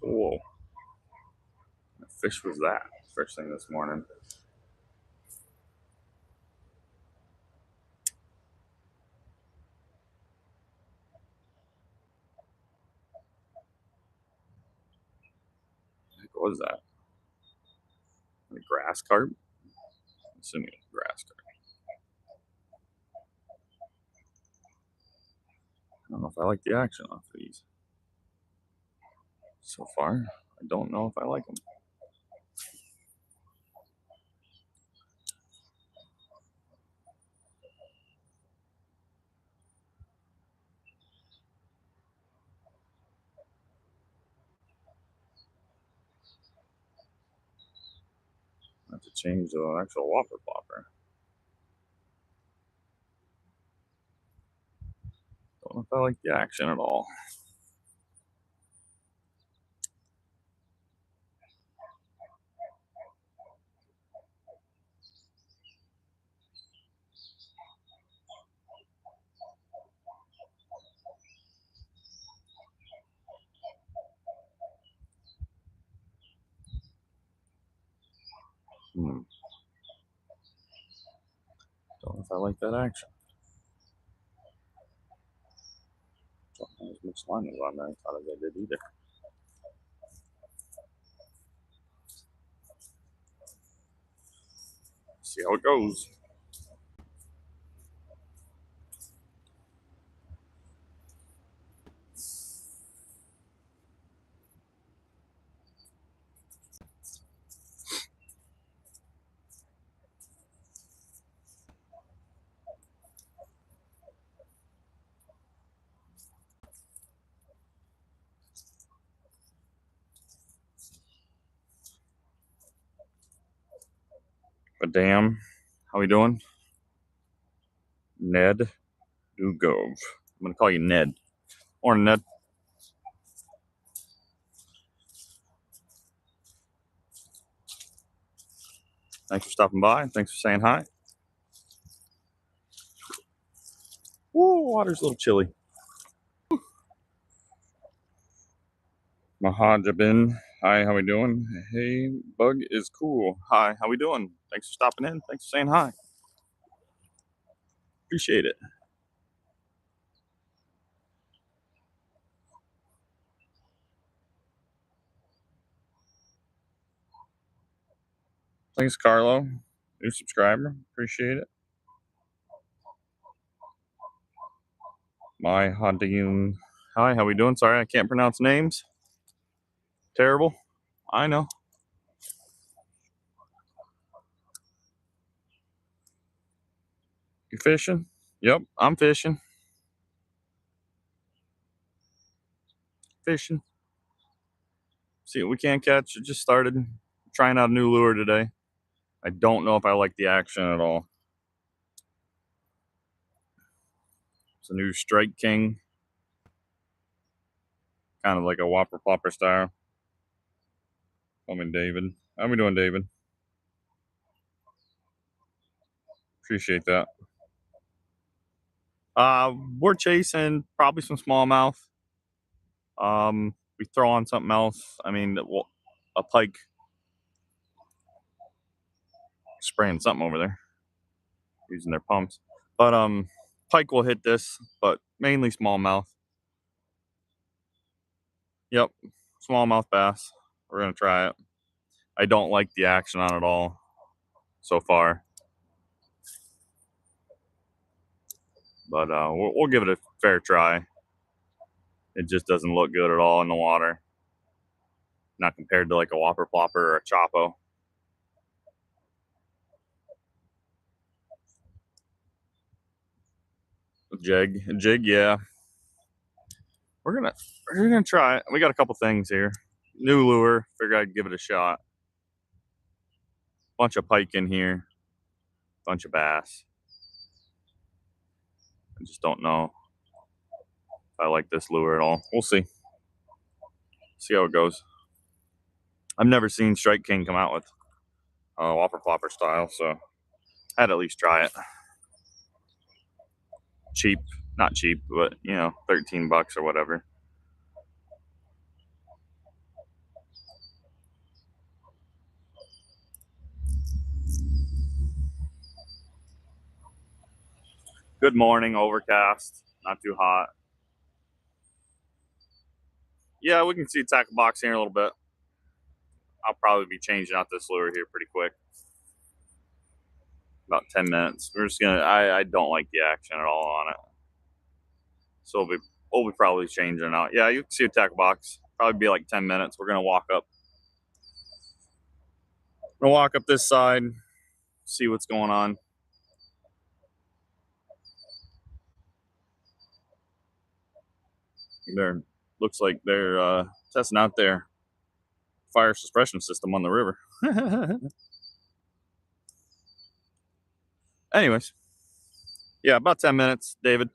Whoa. What fish was that? First thing this morning. What was that? A grass carp? I'm assuming it's grass carp. I don't know if I like the action off of these. So far, I don't know if I like them. I have to change to an actual whopper plopper. Don't know if I like the action at all. Don't know if I like that action. Don't have as much line as on there. I thought I did either. See how it goes. But damn, how we doing? Ned Dugove. I'm gonna call you Ned. Morning, Ned. Thanks for stopping by. Thanks for saying hi. Whoa, water's a little chilly. Mahajabin. Hi, how we doing? Hey, Bug is cool. Hi, how we doing? Thanks for stopping in. Thanks for saying hi. Appreciate it. Thanks, Carlo. New subscriber. Appreciate it. My Hadiyun. Hi, how we doing? Sorry, I can't pronounce names. Terrible. I know. You fishing? Yep, I'm fishing. Fishing. See what we can't catch. It just started trying out a new lure today. I don't know if I like the action at all. It's a new Strike King. Kind of like a whopper plopper style. Call me David. How we doing, David? Appreciate that. We're chasing probably some smallmouth. We throw on something else. I mean, a pike. Spraying something over there. Using their pumps. But pike will hit this, but mainly smallmouth. Yep, smallmouth bass. We're gonna try it. I don't like the action on it all so far, but we'll give it a fair try. It just doesn't look good at all in the water. Not compared to like a whopper plopper or a chopo. Jig, yeah. We're gonna try it. We got a couple things here. New lure. Figure I'd give it a shot. Bunch of pike in here. Bunch of bass. I just don't know if I like this lure at all. We'll see. See how it goes. I've never seen Strike King come out with a whopper plopper style, so I'd at least try it. Cheap, not cheap, but you know, $13 or whatever. Good morning, overcast, not too hot. Yeah, we can see a tackle box here in a little bit. I'll probably be changing out this lure here pretty quick. About 10 minutes. We're just gonna, I don't like the action at all on it. So we'll be probably changing out. Yeah, you can see a tackle box. Probably be like 10 minutes. We're gonna walk up. We're gonna walk up this side, see what's going on. There looks like they're testing out their fire suppression system on the river. Anyways, yeah, about 10 minutes, David.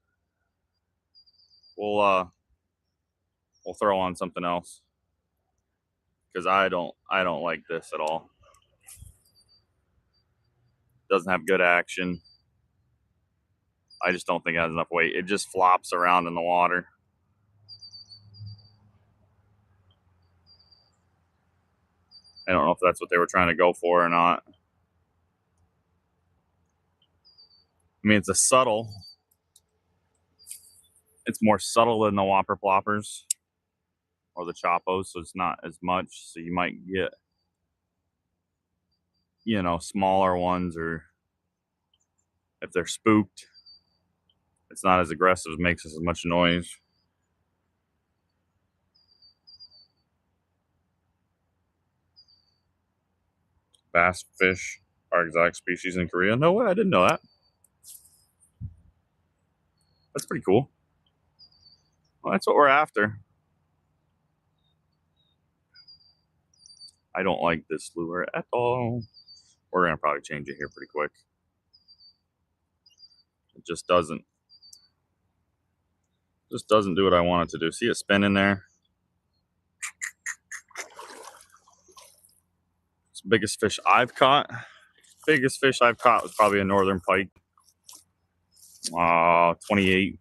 We'll throw on something else because I don't like this at all. Doesn't have good action. I just don't think it has enough weight. It just flops around in the water. I don't know if that's what they were trying to go for or not. I mean, it's more subtle than the Whopper Ploppers or the Chopos, so it's not as much. So you might get, smaller ones, or if they're spooked, it's not as aggressive, makes as much noise. Bass fish are exotic species in Korea. No way, I didn't know that. That's pretty cool. Well, that's what we're after. I don't like this lure at all. We're gonna probably change it here pretty quick. It just doesn't do what I want it to do. See it spin in there? It's the biggest fish I've caught. Biggest fish I've caught was probably a northern pike. 28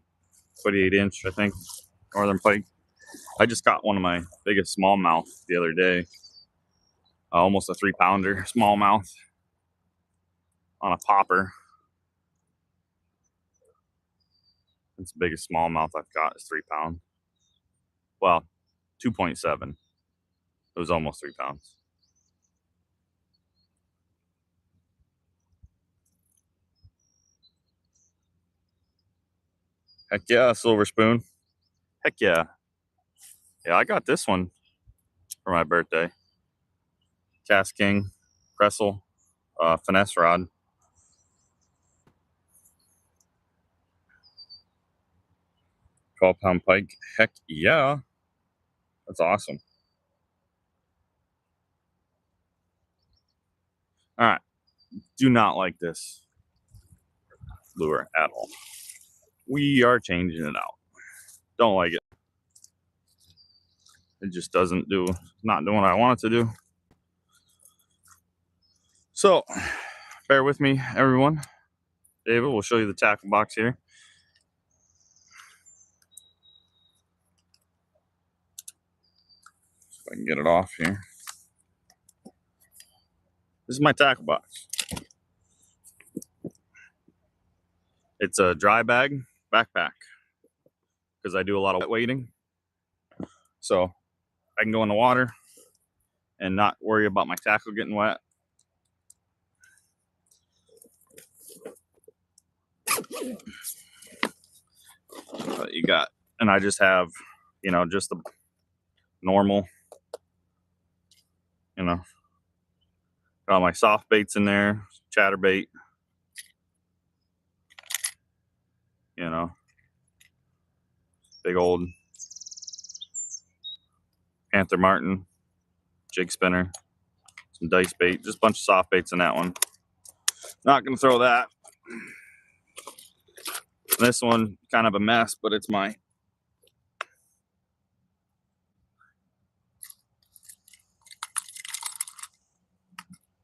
inch, I think, northern pike. I just caught one of my biggest smallmouth the other day. Almost a 3-pounder smallmouth on a popper. It's the biggest smallmouth I've caught is 3 pounds. Well, 2.7. It was almost 3 pounds. Heck yeah, silver spoon. Heck yeah. Yeah, I got this one for my birthday. Cast King, Cressel, finesse rod. 12-pound pike. Heck yeah. That's awesome. All right. Do not like this lure at all. We are changing it out. Don't like it. It just not doing what I want it to do. So, bear with me, everyone. David will show you the tackle box here. If I can get it off here. This is my tackle box. It's a dry bag backpack because I do a lot of wet wading. So I can go in the water and not worry about my tackle getting wet. You got, and I just have, just the normal, got all my soft baits in there, chatterbait, big old Panther Martin jig spinner, some dice bait, just a bunch of soft baits in that one. Not gonna throw that. This one, kind of a mess, but it's mine.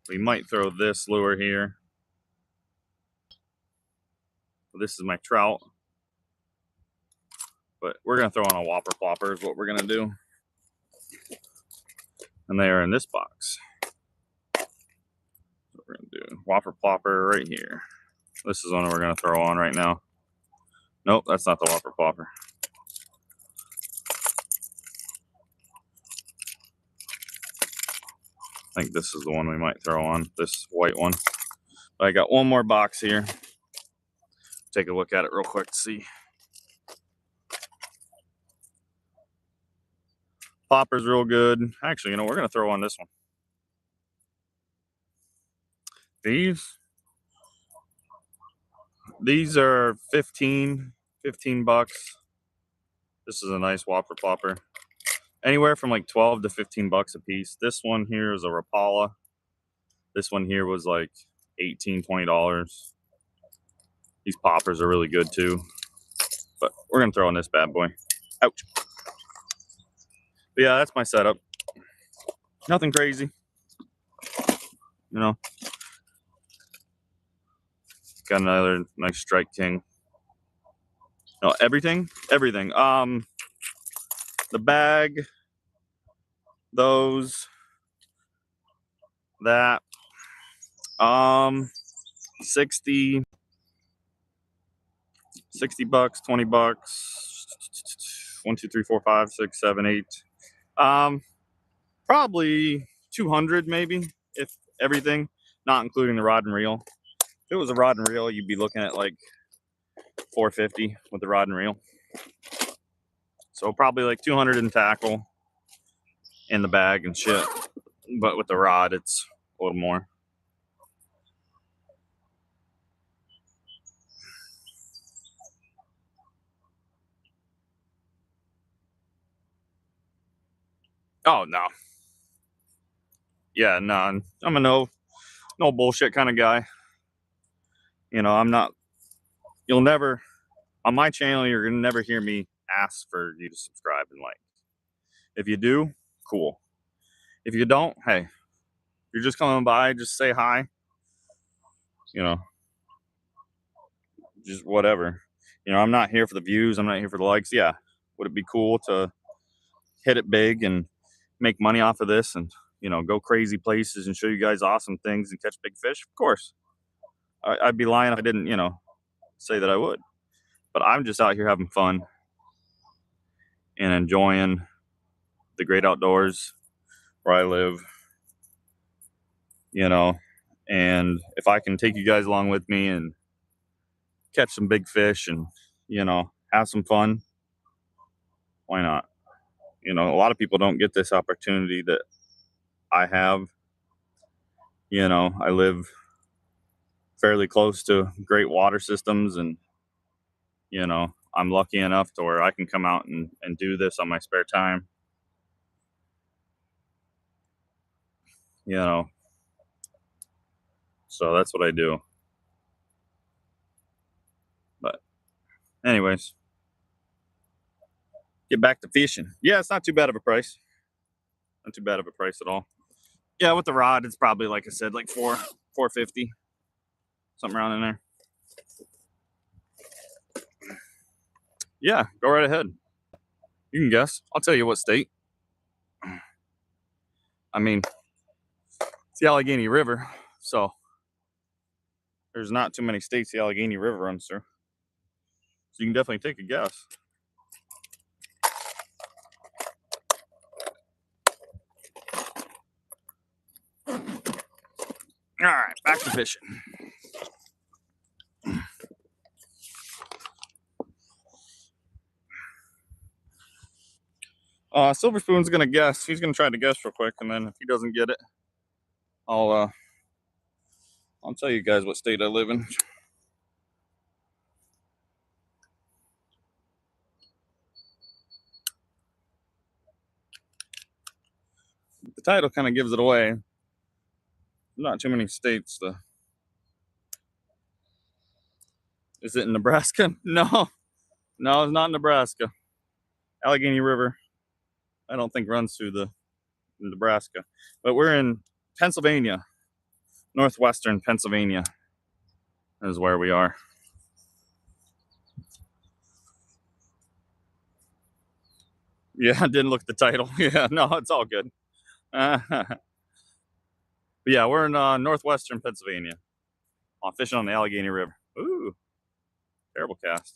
We might throw this lure here. This is my trout. But we're going to throw on a Whopper Plopper is what we're going to do. And they are in this box. So we're going to do Whopper Plopper right here. This is one we're going to throw on right now. Nope, that's not the whopper popper. I think this is the one we might throw on, this white one. I got one more box here. Take a look at it real quick to see. Popper's real good. Actually, you know, we're going to throw on this one. These are 15 bucks. This is a nice whopper popper. Anywhere from like 12 to 15 bucks a piece. This one here is a Rapala. This one here was like $18, $20. These poppers are really good too. But we're going to throw on this bad boy. Ouch. But yeah, that's my setup. Nothing crazy. You know. Got another nice Strike King. No, everything. The bag, those, that, 60 bucks, 20 bucks, 1, 2, 3, 4, 5, 6, 7, 8. Probably 200 maybe, if everything, not including the rod and reel. If it was a rod and reel, you'd be looking at like 450 with the rod and reel. So probably like 200 in tackle in the bag and shit. But with the rod, it's a little more. Oh, no. Yeah, no. I'm a no bullshit kind of guy. You know, I'm not. You'll never, on my channel, you're going to never hear me ask for you to subscribe and like. If you do, cool. If you don't, hey, you're just coming by, just say hi. You know, just whatever. You know, I'm not here for the views. I'm not here for the likes. Yeah. Would it be cool to hit it big and make money off of this and, you know, go crazy places and show you guys awesome things and catch big fish? Of course. I'd be lying if I didn't, you know, say that I would. But I'm just out here having fun and enjoying the great outdoors where I live, you know, and if I can take you guys along with me and catch some big fish and, you know, have some fun, why not? You know, a lot of people don't get this opportunity that I have. You know, I live fairly close to great water systems, and, you know, I'm lucky enough to where I can come out and do this on my spare time. You know, so that's what I do. But anyways, get back to fishing. Yeah, it's not too bad of a price. Not too bad of a price at all. Yeah, with the rod, it's probably, like I said, like $450, something around in there. Yeah, go right ahead. You can guess. I'll tell you what state. I mean, it's the Allegheny River, so there's not too many states the Allegheny River runs through. So you can definitely take a guess. All right, back to fishing. Silver Spoon's gonna guess. He's gonna try to guess real quick, and then if he doesn't get it, I'll tell you guys what state I live in. The title kind of gives it away. Not too many states. Is it in Nebraska? No, it's not Nebraska. Allegheny River, I don't think runs through the Nebraska, but we're in Pennsylvania, northwestern Pennsylvania is where we are. Yeah, I didn't look at the title. Yeah, no, it's all good. But yeah, we're in northwestern Pennsylvania. I'm fishing on the Allegheny River. Ooh, terrible cast.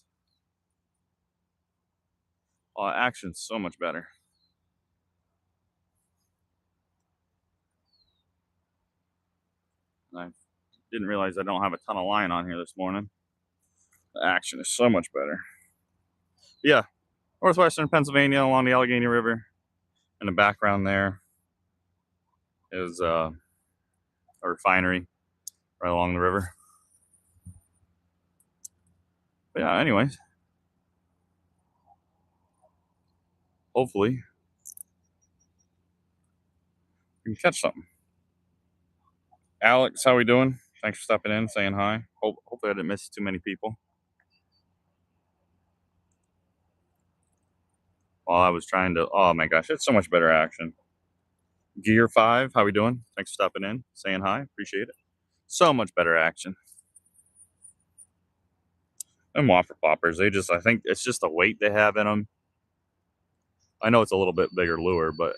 Oh, action's so much better. I didn't realize I don't have a ton of line on here this morning. The action is so much better. Yeah, northwestern Pennsylvania along the Allegheny River. In the background there is a refinery right along the river. But yeah, anyways, hopefully we can catch something. Alex, how we doing? Thanks for stopping in, saying hi. Hopefully I didn't miss too many people. While I was trying to, oh my gosh, it's so much better action. Gear 5, how we doing? Thanks for stopping in, saying hi. Appreciate it. So much better action. And whopper poppers, I think it's just the weight they have in them. I know it's a little bit bigger lure, but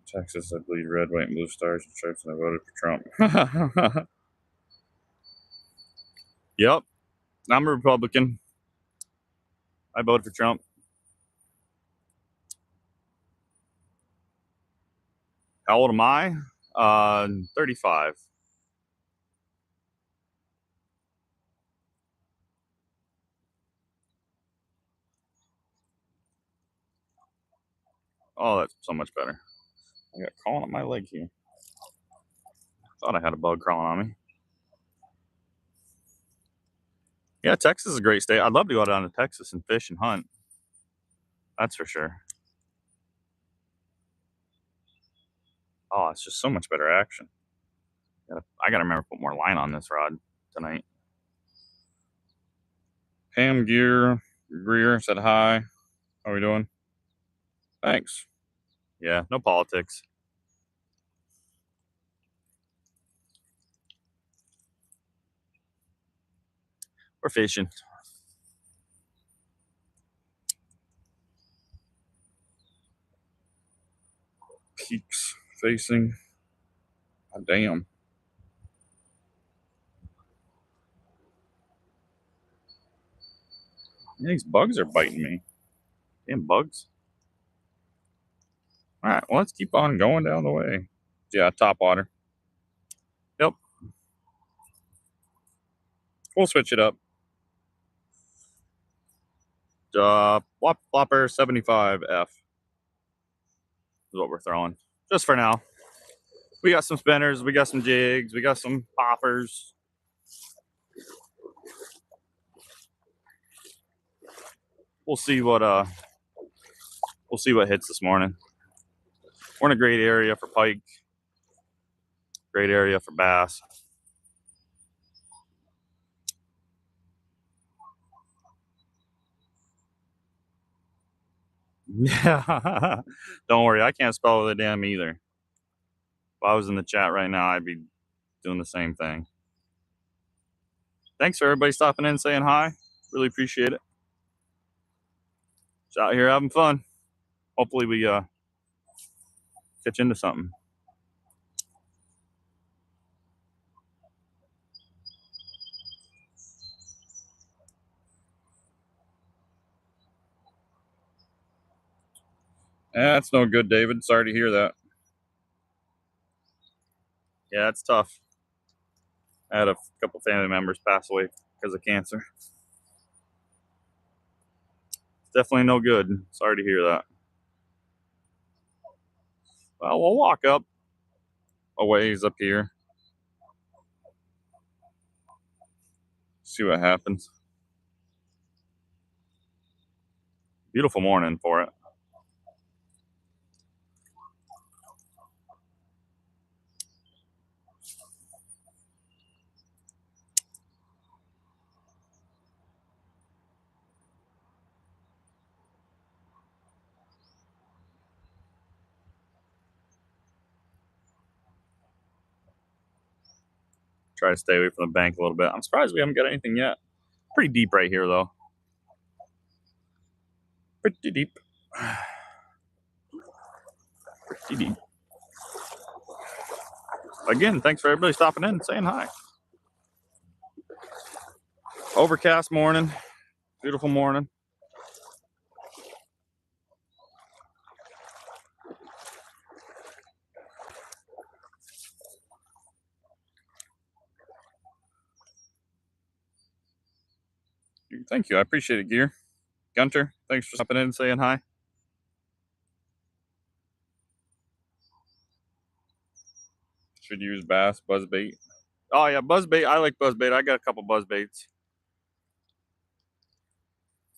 Texas, I bleed red, white, and blue stars and stripes, and I voted for Trump. Yep, I'm a Republican. I voted for Trump. How old am I? 35. Oh, that's so much better. I got crawling on my leg here. Thought I had a bug crawling on me. Yeah, Texas is a great state. I'd love to go down to Texas and fish and hunt. That's for sure. Oh, it's just so much better action. I gotta remember to put more line on this rod tonight. Pam Greer said hi. How are we doing? Thanks. Yeah, no politics. We're fishing. Peaks facing. God damn. These bugs are biting me. Damn bugs. All right, well, let's keep on going down the way. Yeah, top water. Yep. We'll switch it up. Flopper 75F is what we're throwing. Just for now. We got some spinners, we got some jigs, we got some poppers. We'll see what hits this morning. We're in a great area for pike. Great area for bass. Yeah. Don't worry, I can't spell the damn either. If I was in the chat right now, I'd be doing the same thing. Thanks for everybody stopping in, saying hi. Really appreciate it. Just out here having fun. Hopefully we catch into something. That's no good, David. Sorry to hear that. Yeah, it's tough. I had a couple family members pass away because of cancer. Definitely no good. Sorry to hear that. Well, we'll walk up a ways up here. See what happens. Beautiful morning for it. Try to stay away from the bank a little bit. I'm surprised we haven't got anything yet. Pretty deep right here, though. Pretty deep. Pretty deep. Again, thanks for everybody stopping in and saying hi. Overcast morning, beautiful morning. Thank you, I appreciate it, Gear. Gunter, thanks for stopping in and saying hi. Should use bass, buzzbait. Oh yeah, buzzbait. I like buzzbait. I got a couple buzzbaits.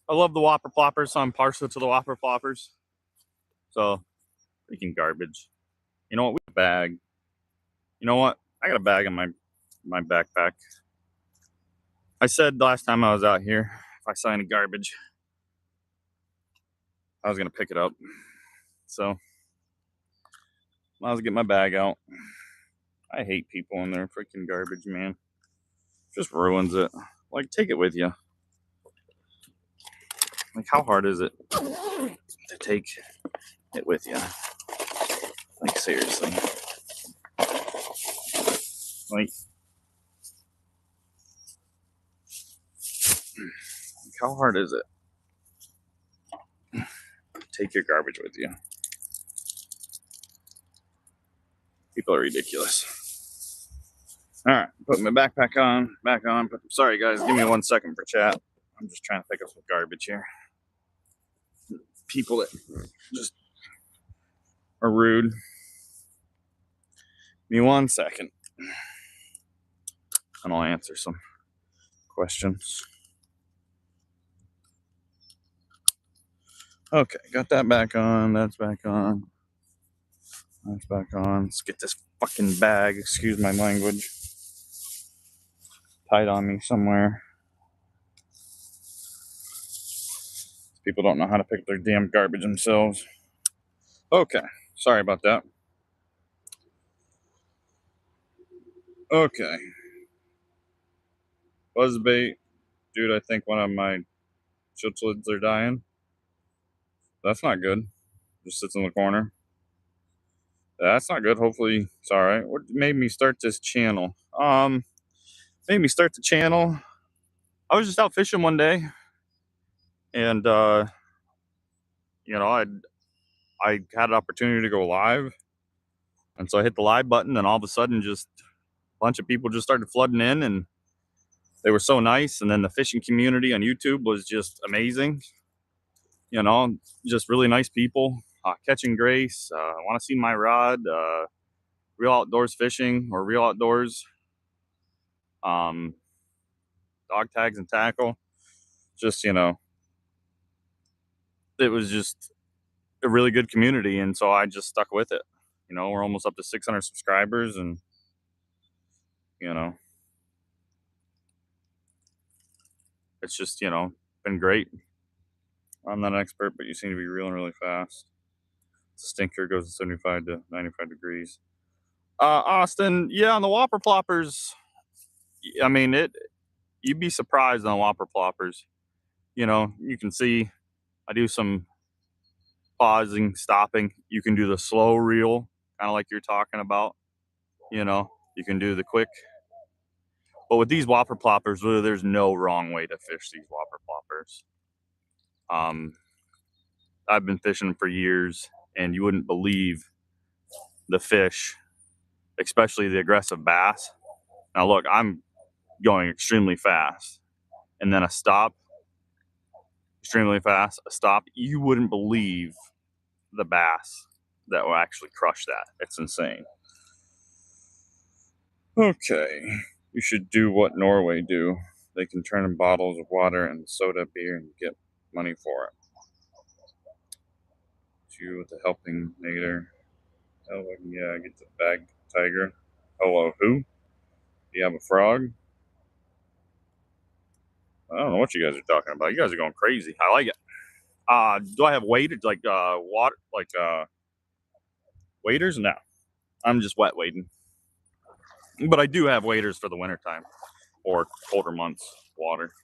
I love the whopper ploppers, so I'm partial to the whopper ploppers. So, freaking garbage. You know what? We have a bag. You know what? I got a bag in my backpack. I said last time I was out here, if I saw any garbage, I was gonna pick it up. So, might as well get my bag out. I hate people and their freaking garbage, man. Just ruins it. Like, take it with you. Like, how hard is it to take it with you? Like, seriously. Like how hard is it? Take your garbage with you. People are ridiculous. All right, put my backpack on, back on. Sorry, guys, give me 1 second for chat. I'm just trying to pick up some garbage here. People that just are rude. Give me 1 second, and I'll answer some questions. Okay, got that back on. That's back on. That's back on. Let's get this fucking bag, excuse my language, tied on me somewhere. People don't know how to pick up their damn garbage themselves. Okay, sorry about that. Okay. Buzzbait. Dude, I think one of my chitchlids are dying. That's not good. Just sits in the corner. That's not good. Hopefully it's alright. What made me start this channel? Made me start the channel. I was just out fishing one day, and you know, I had an opportunity to go live, and so I hit the live button, and all of a sudden just a bunch of people just started flooding in, and they were so nice. And then the fishing community on YouTube was just amazing. You know, just really nice people. Catching Grace, want to see my rod, real outdoors fishing or real outdoors, dog tags and tackle. Just, you know, it was just a really good community, and so I just stuck with it. You know, we're almost up to 600 subscribers, and you know, it's just, you know, been great. I'm not an expert, but you seem to be reeling really fast. Stinker goes to 75 to 95 degrees. Austin, yeah, on the whopper ploppers, I mean, you'd be surprised on whopper ploppers. You know, you can see I do some pausing, stopping. You can do the slow reel, kind of like you're talking about. You know, you can do the quick. But with these whopper ploppers, really, there's no wrong way to fish these whopper ploppers. I've been fishing for years, and you wouldn't believe the fish, especially the aggressive bass. Now, look, I'm going extremely fast, and then a stop, extremely fast, a stop. You wouldn't believe the bass that will actually crush that. It's insane. Okay, you should do what Norway do. They can turn in bottles of water and soda beer and get money for it. You with the helping nader. Oh, yeah, get the bag tiger. Hello, who? Do you have a frog? I don't know what you guys are talking about. You guys are going crazy. I like it. Do I have waders like water like waders? No. I'm just wet wading. But I do have waders for the wintertime or colder months water.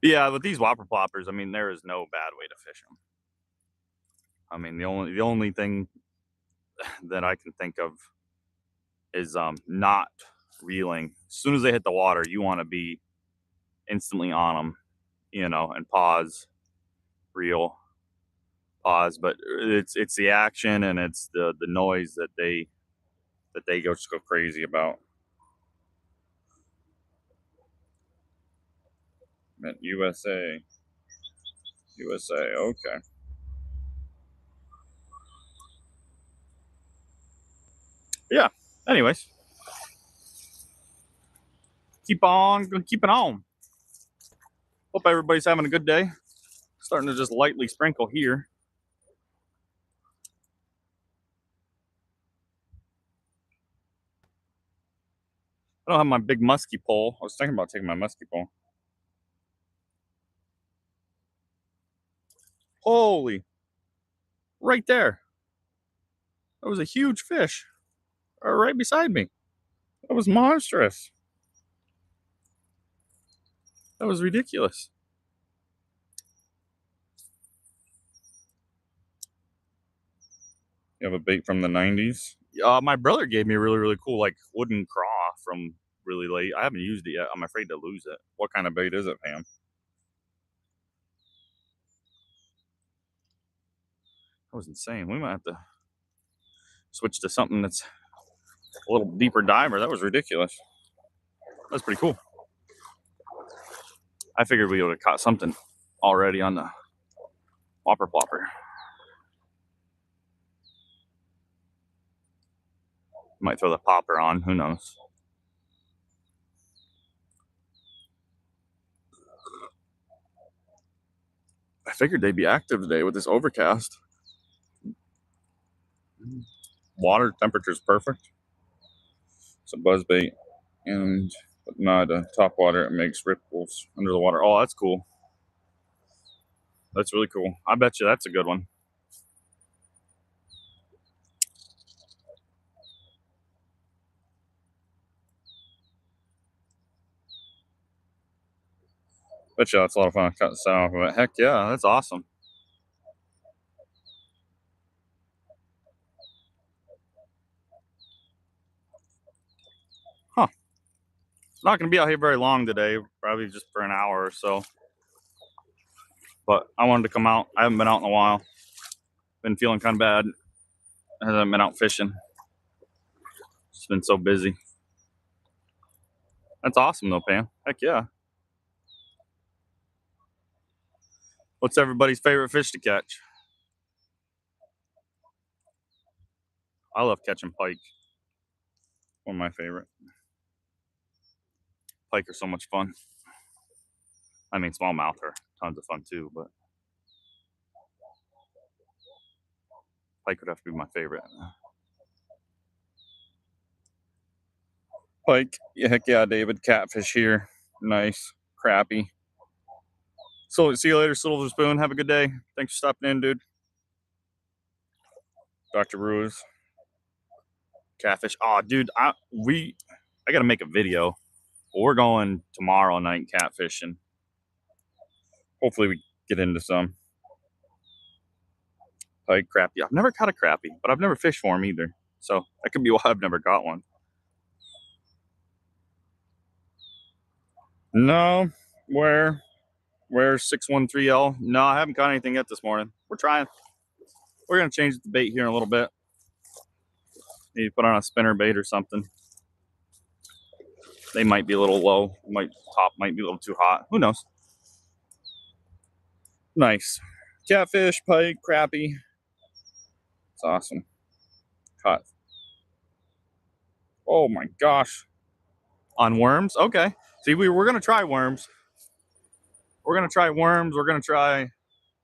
Yeah, with these whopper ploppers, I mean, there is no bad way to fish them. I mean, the only thing that I can think of is not reeling. As soon as they hit the water, you want to be instantly on them, you know, and pause, reel, pause. But it's the action and it's the noise that they just go crazy about. USA, okay. Yeah. Anyways, keep on keeping on. Hope everybody's having a good day. Starting to just lightly sprinkle here. I don't have my big musky pole. I was thinking about taking my musky pole. Holy, right there. That was a huge fish right beside me. That was monstrous. That was ridiculous. You have a bait from the 90s? My brother gave me a really, really cool, like, wooden craw from really late. I haven't used it yet. I'm afraid to lose it. What kind of bait is it, Pam? That was insane. We might have to switch to something that's a little deeper diver. That was ridiculous. That's pretty cool. I figured we would have caught something already on the whopper plopper. Might throw the popper on. Who knows? I figured they'd be active today with this overcast. Water temperature's perfect. It's a buzz bait, and but not top water. It makes ripples under the water. Oh, that's cool. That's really cool. I bet you that's a good one. Bet you that's a lot of fun to cut the sound off of it. Heck yeah, that's awesome. Huh. Not going to be out here very long today, probably just for an hour or so. But I wanted to come out. I haven't been out in a while. Been feeling kind of bad. I haven't been out fishing. It's been so busy. That's awesome though, Pam. Heck yeah. What's everybody's favorite fish to catch? I love catching pike. One of my favorite. Pike are so much fun. I mean, smallmouth are tons of fun too, but pike would have to be my favorite. Pike, yeah, heck yeah, David. Catfish here, nice. Crappie. So see you later, Silver Spoon. Have a good day. Thanks for stopping in, dude. Dr. Ruiz. Catfish. Oh, dude, I gotta make a video. We're going tomorrow night catfishing. Hopefully we get into some. Pike, crappie. I've never caught a crappie, but I've never fished for them either. So that could be why I've never got one. No, where's 613L? No, I haven't caught anything yet this morning. We're trying. We're gonna change the bait here in a little bit. Maybe put on a spinner bait or something. They might be a little low. Top might be a little too hot. Who knows? Nice. Catfish, pike, crappie. It's awesome. Caught. Oh my gosh. On worms? Okay. See, we're gonna try worms. We're gonna try worms. We're gonna try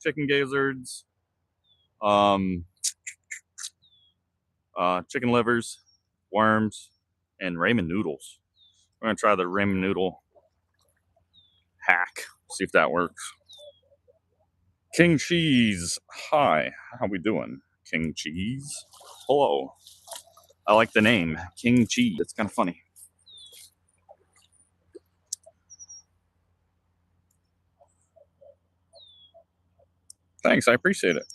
chicken gizzards, chicken livers, worms, and ramen noodles. We're gonna try the ramen noodle hack. See if that works. King Cheese. Hi. How we doing? King Cheese. Hello. I like the name. King Cheese. It's kind of funny. Thanks. I appreciate it.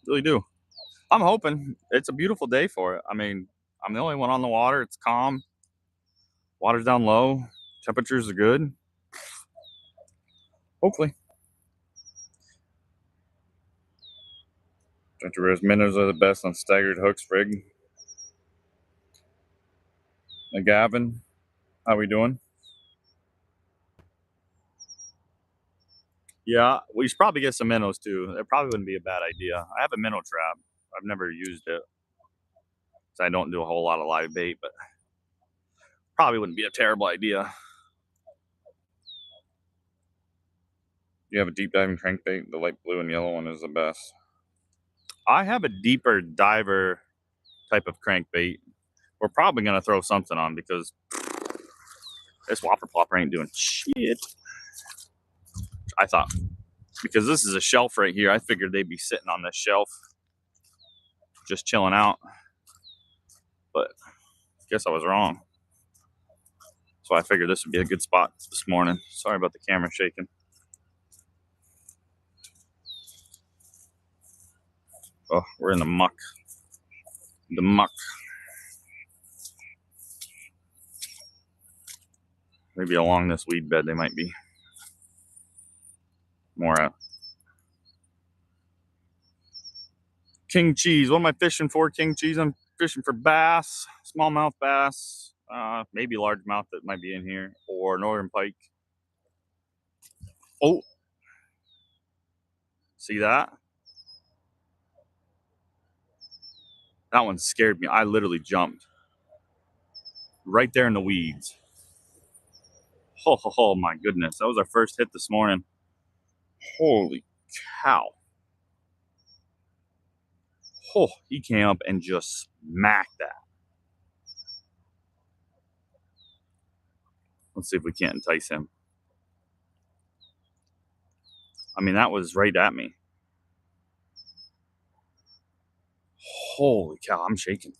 Really do. I'm hoping it's a beautiful day for it. I mean, I'm the only one on the water. It's calm. Water's down low. Temperatures are good. Hopefully. Ginger minnows are the best on staggered hooks rig. Hey, Gavin, how we doing? Yeah, we should probably get some minnows too. That probably wouldn't be a bad idea. I have a minnow trap. I've never used it. So I don't do a whole lot of live bait, but probably wouldn't be a terrible idea. You have a deep diving crankbait. The light blue and yellow one is the best. I have a deeper diver type of crankbait. We're probably gonna throw something on because this whopper plopper ain't doing shit. I thought because this is a shelf right here, I figured they'd be sitting on this shelf, just chilling out. But I guess I was wrong. So I figured this would be a good spot this morning. Sorry about the camera shaking. Oh, we're in the muck. The muck. Maybe along this weed bed they might be more at. King cheese. What am I fishing for, king cheese? I'm fishing for bass, smallmouth bass, maybe largemouth that might be in here, or northern pike. Oh, see that? That one scared me. I literally jumped right there in the weeds. Oh my goodness. That was our first hit this morning. Holy cow. Oh, he came up and just smacked that. Let's see if we can't entice him. I mean, that was right at me. Holy cow, I'm shaking.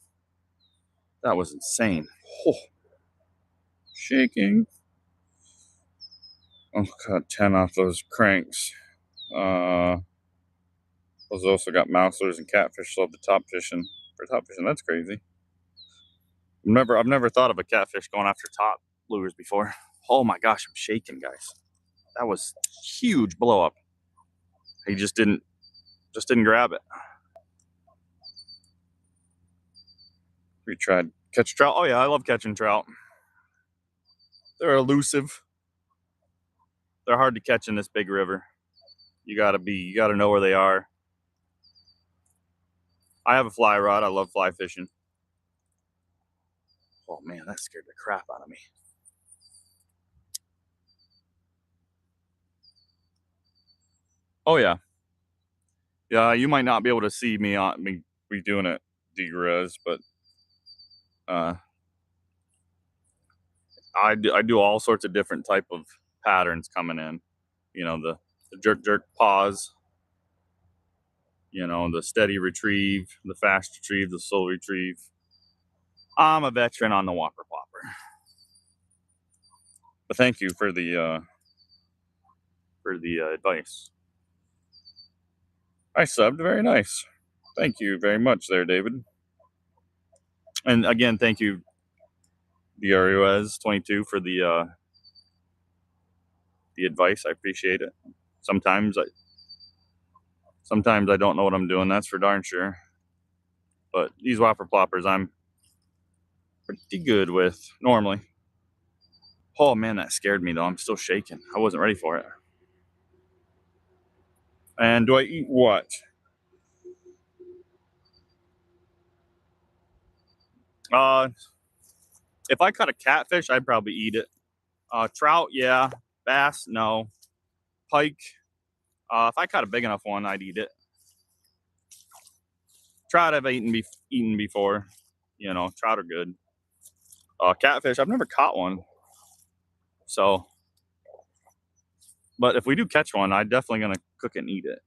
That was insane. Oh, shaking. Oh, got 10 off those cranks. Those also got mouselers and catfish. Love the top fishing. For top fishing, that's crazy. I've never thought of a catfish going after top lures before. Oh my gosh, I'm shaking, guys. That was huge blow up. He just didn't grab it. We tried catch trout. Oh yeah, I love catching trout. They're elusive. They're hard to catch in this big river. You gotta know where they are. I have a fly rod. I love fly fishing. Oh man, that scared the crap out of me. Oh yeah. Yeah, you might not be able to see me doing it degres, but I do all sorts of different type of patterns coming in. You know, the jerk pause, you know, the steady retrieve, the fast retrieve, the slow retrieve. I'm a veteran on the whopper plopper. But thank you for the advice. I subbed. Very nice. Thank you very much there, David. And again, thank you, DRUS22, for the advice. I appreciate it. Sometimes I don't know what I'm doing. That's for darn sure. But these whopper ploppers, I'm pretty good with normally. Oh man, that scared me though. I'm still shaking. I wasn't ready for it. And do I eat what? If I caught a catfish, I'd probably eat it. Trout, yeah. Bass, no. Pike, if I caught a big enough one, I'd eat it. Trout I've eaten before. You know, trout are good. Catfish, I've never caught one. So, but if we do catch one, I'm definitely gonna cook it and eat it.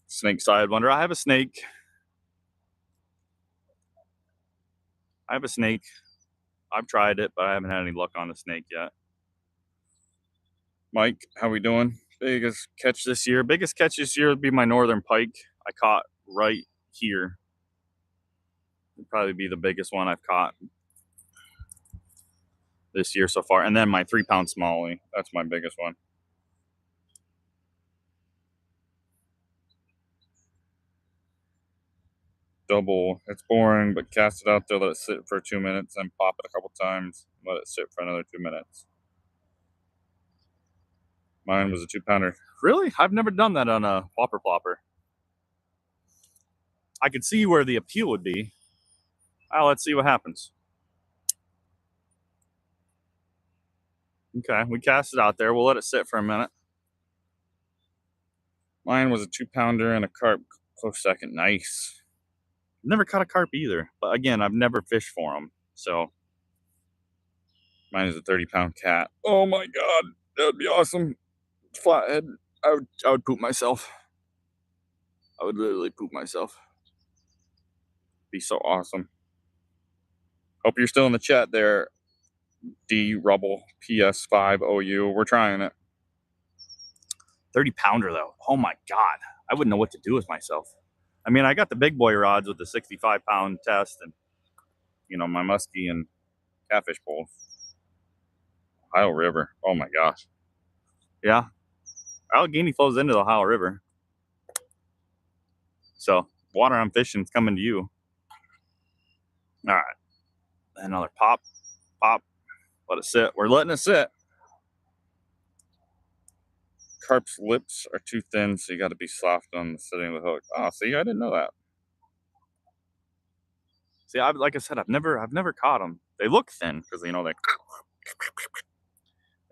Snake side wonder. I have a snake. I've tried it, but I haven't had any luck on the snake yet. Mike, how we doing? Biggest catch this year would be my northern pike. I caught right here. It'd probably be the biggest one I've caught this year so far. And then my 3-pound smallie. That's my biggest one. Double. It's boring, but cast it out there, let it sit for 2 minutes, and pop it a couple times. Let it sit for another 2 minutes. Mine was a 2-pounder. Really? I've never done that on a whopper plopper. I could see where the appeal would be. Let's see what happens. Okay, we cast it out there. We'll let it sit for a minute. Mine was a 2-pounder and a carp close second. Nice. Never caught a carp either. But again, I've never fished for them. So mine is a 30-pound cat. Oh my God. That would be awesome. Flathead. I would poop myself. I would literally poop myself. Be so awesome. Hope you're still in the chat there, D Rubble PS5OU. We're trying it. 30-pounder though. Oh my God. I wouldn't know what to do with myself. I mean, I got the big boy rods with the 65-pound test and, you know, my muskie and catfish poles. Ohio River. Oh my gosh. Yeah. Allegheny flows into the Ohio River. So, water I'm fishing is coming to you. All right. Another pop. Pop. Let it sit. We're letting it sit. Carp's lips are too thin, so you got to be soft on the sitting of the hook. Oh, see, I didn't know that. See, like I said, I've never caught them. They look thin because, you know, they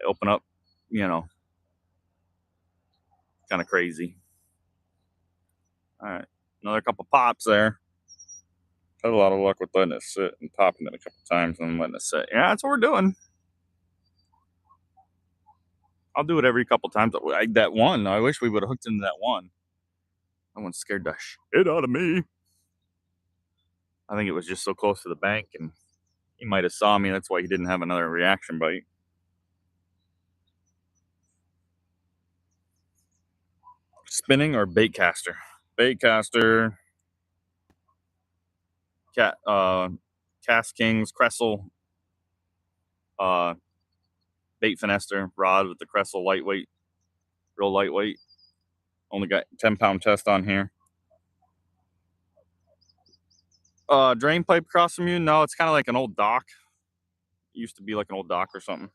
open up, you know, kind of crazy. All right, another couple pops there. Had a lot of luck with letting it sit and popping it a couple times and letting it sit. Yeah, that's what we're doing. I'll do it every couple times. That one, I wish we would have hooked into that one. That one scared the shit out of me. I think it was just so close to the bank, and he might have saw me. That's why he didn't have another reaction bite. Spinning or bait caster? Bait caster. Cast Kings, Kressel, bait finester rod with the Kressel lightweight, real lightweight. Only got 10-pound test on here. Drain pipe cross immune? No, it's kind of like an old dock. It used to be like an old dock or something.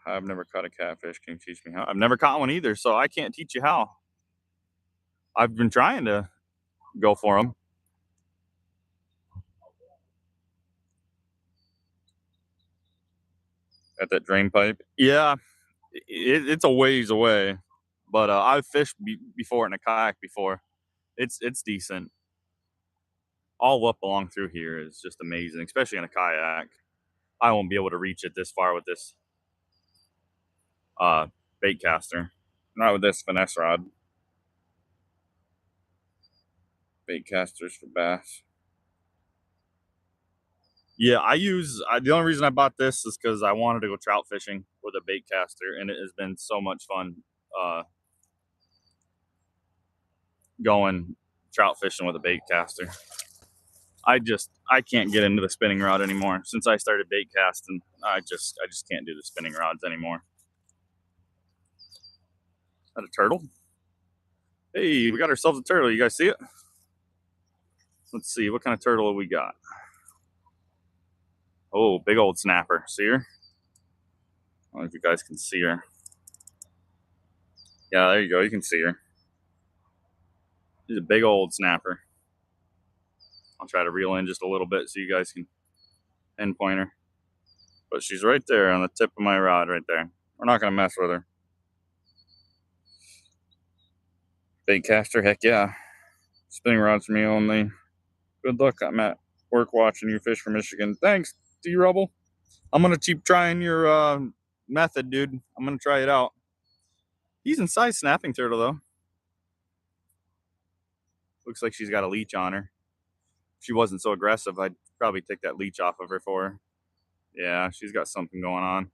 I've never caught a catfish. Can you teach me how? I've never caught one either, so I can't teach you how. I've been trying to go for them. At that drain pipe? Yeah, it's a ways away, but I've fished before in a kayak before. It's decent. All up along through here is just amazing, especially in a kayak. I won't be able to reach it this far with this bait caster. Not with this finesse rod. Bait casters for bass. Yeah, the only reason I bought this is because I wanted to go trout fishing with a bait caster, and it has been so much fun going trout fishing with a bait caster. I can't get into the spinning rod anymore. Since I started bait casting, I just can't do the spinning rods anymore. Is that a turtle? Hey, we got ourselves a turtle. You guys see it? Let's see, what kind of turtle have we got? Oh, big old snapper. See her? I don't know if you guys can see her. Yeah, there you go. You can see her. She's a big old snapper. I'll try to reel in just a little bit so you guys can pinpoint her. But she's right there on the tip of my rod right there. We're not going to mess with her. Bait caster, heck yeah. Spinning rods for me only. Good luck. I'm at work watching you fish for Michigan. Thanks, D-Rubble. I'm going to keep trying your method, dude. I'm going to try it out. Decent size snapping turtle, though. Looks like she's got a leech on her. If she wasn't so aggressive, I'd probably take that leech off of her for her. Yeah, she's got something going on.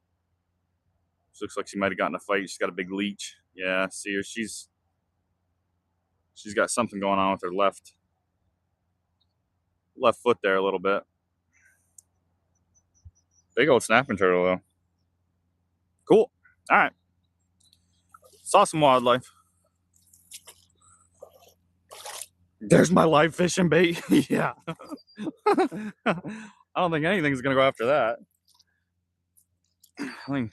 She looks like she might have gotten a fight. She's got a big leech. Yeah, see her. She's got something going on with her left foot there a little bit. Big old snapping turtle though. Cool. All right. Saw some wildlife. There's my live fishing bait. Yeah. I don't think anything's gonna go after that. I mean,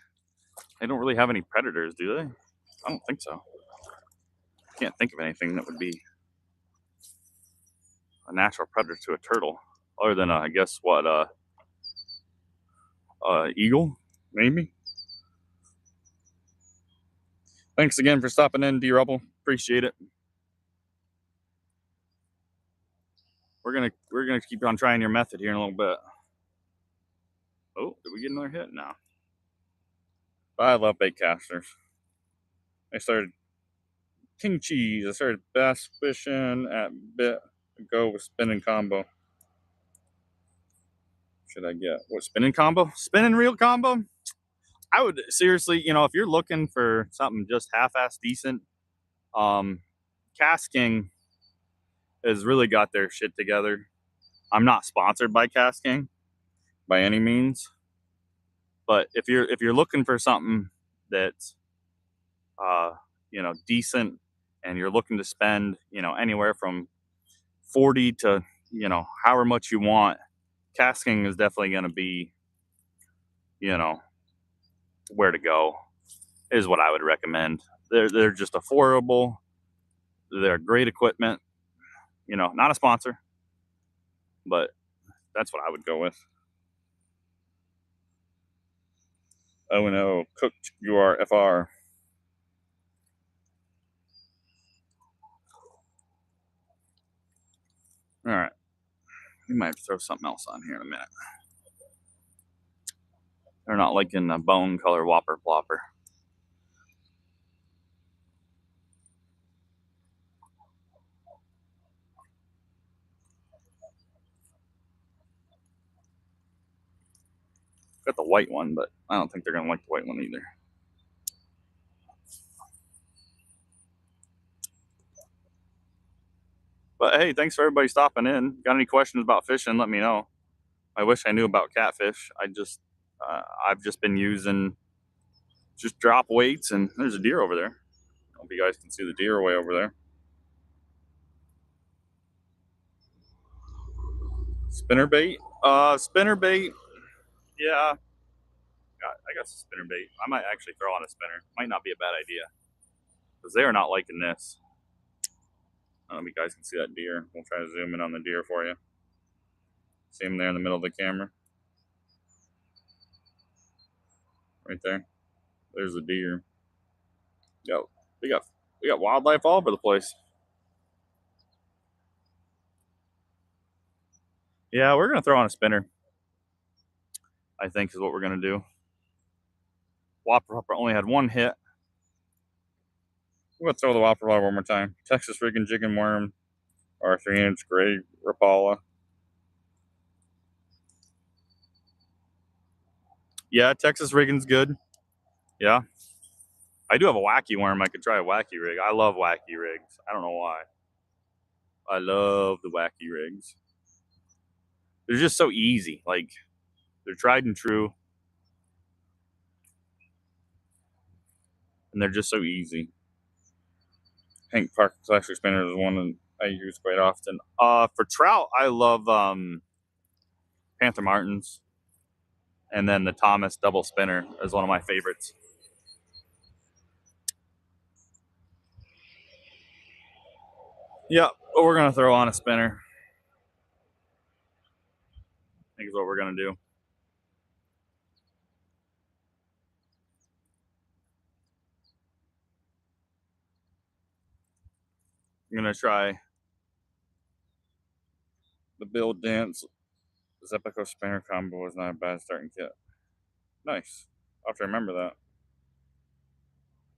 they don't really have any predators, do they? I don't think so. Can't think of anything that would be a natural predator to a turtle, other than I guess what eagle, maybe. Thanks again for stopping in, D Rubble. Appreciate it. We're gonna keep on trying your method here in a little bit. Oh, did we get another hit? No. But I love bait casters. I started king cheese. I started bass fishing at bit ago with spinning combo. Should I get what spinning combo? Spinning reel combo? I would seriously, if you're looking for something just half-ass decent, Cast King has really got their shit together. I'm not sponsored by Cast King by any means, but if you're looking for something that's decent, and you're looking to spend anywhere from 40 to however much you want, Cast King is definitely going to be where to go, is what I would recommend. They're just affordable. They're great equipment. Not a sponsor, but that's what I would go with. Oh no, cooked URFR. All right, we might have to throw something else on here in a minute. They're not liking the bone color whopper plopper. Got the white one, but I don't think they're gonna like the white one either. But hey, thanks for everybody stopping in. Got any questions about fishing? Let me know. I wish I knew about catfish. I've just been using just drop weights, and there's a deer over there. I hope you guys can see the deer way over there. Spinner bait? Spinner bait. Yeah, I got some spinner bait. I might actually throw on a spinner. Might not be a bad idea, because they are not liking this. I don't know if you guys can see that deer. We'll try to zoom in on the deer for you. See him there in the middle of the camera? Right there. There's a deer. Yo, we got wildlife all over the place. Yeah, we're gonna throw on a spinner, I think, is what we're gonna do. Whopper Hopper only had one hit. We're gonna throw the Whopper one more time. Texas rigging jigging worm, or 3-inch gray Rapala. Yeah, Texas rigging's good. Yeah. I do have a wacky worm. I could try a wacky rig. I love wacky rigs. I don't know why. I love the wacky rigs. They're just so easy. Like, they're tried and true. And they're just so easy. Hank Park Classic Spinner is one that I use quite often. For trout, I love Panther Martins. And then the Thomas Double Spinner is one of my favorites. Yep, but we're going to throw on a spinner. I think is what we're going to do. I'm going to try the Bill Dance Zepico Spinner combo is not a bad starting kit. Nice. I'll have to remember that.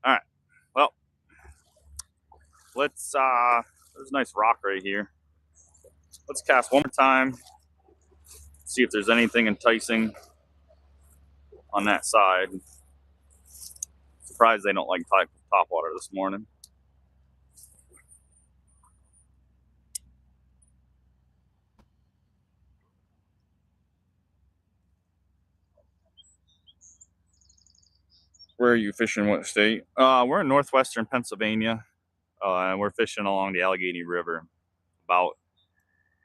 All right. Well, let's, there's a nice rock right here. Let's cast one more time. See if there's anything enticing on that side. surprised they don't like top water this morning. Where are you fishing? What state? We're in northwestern Pennsylvania, and we're fishing along the Allegheny River, about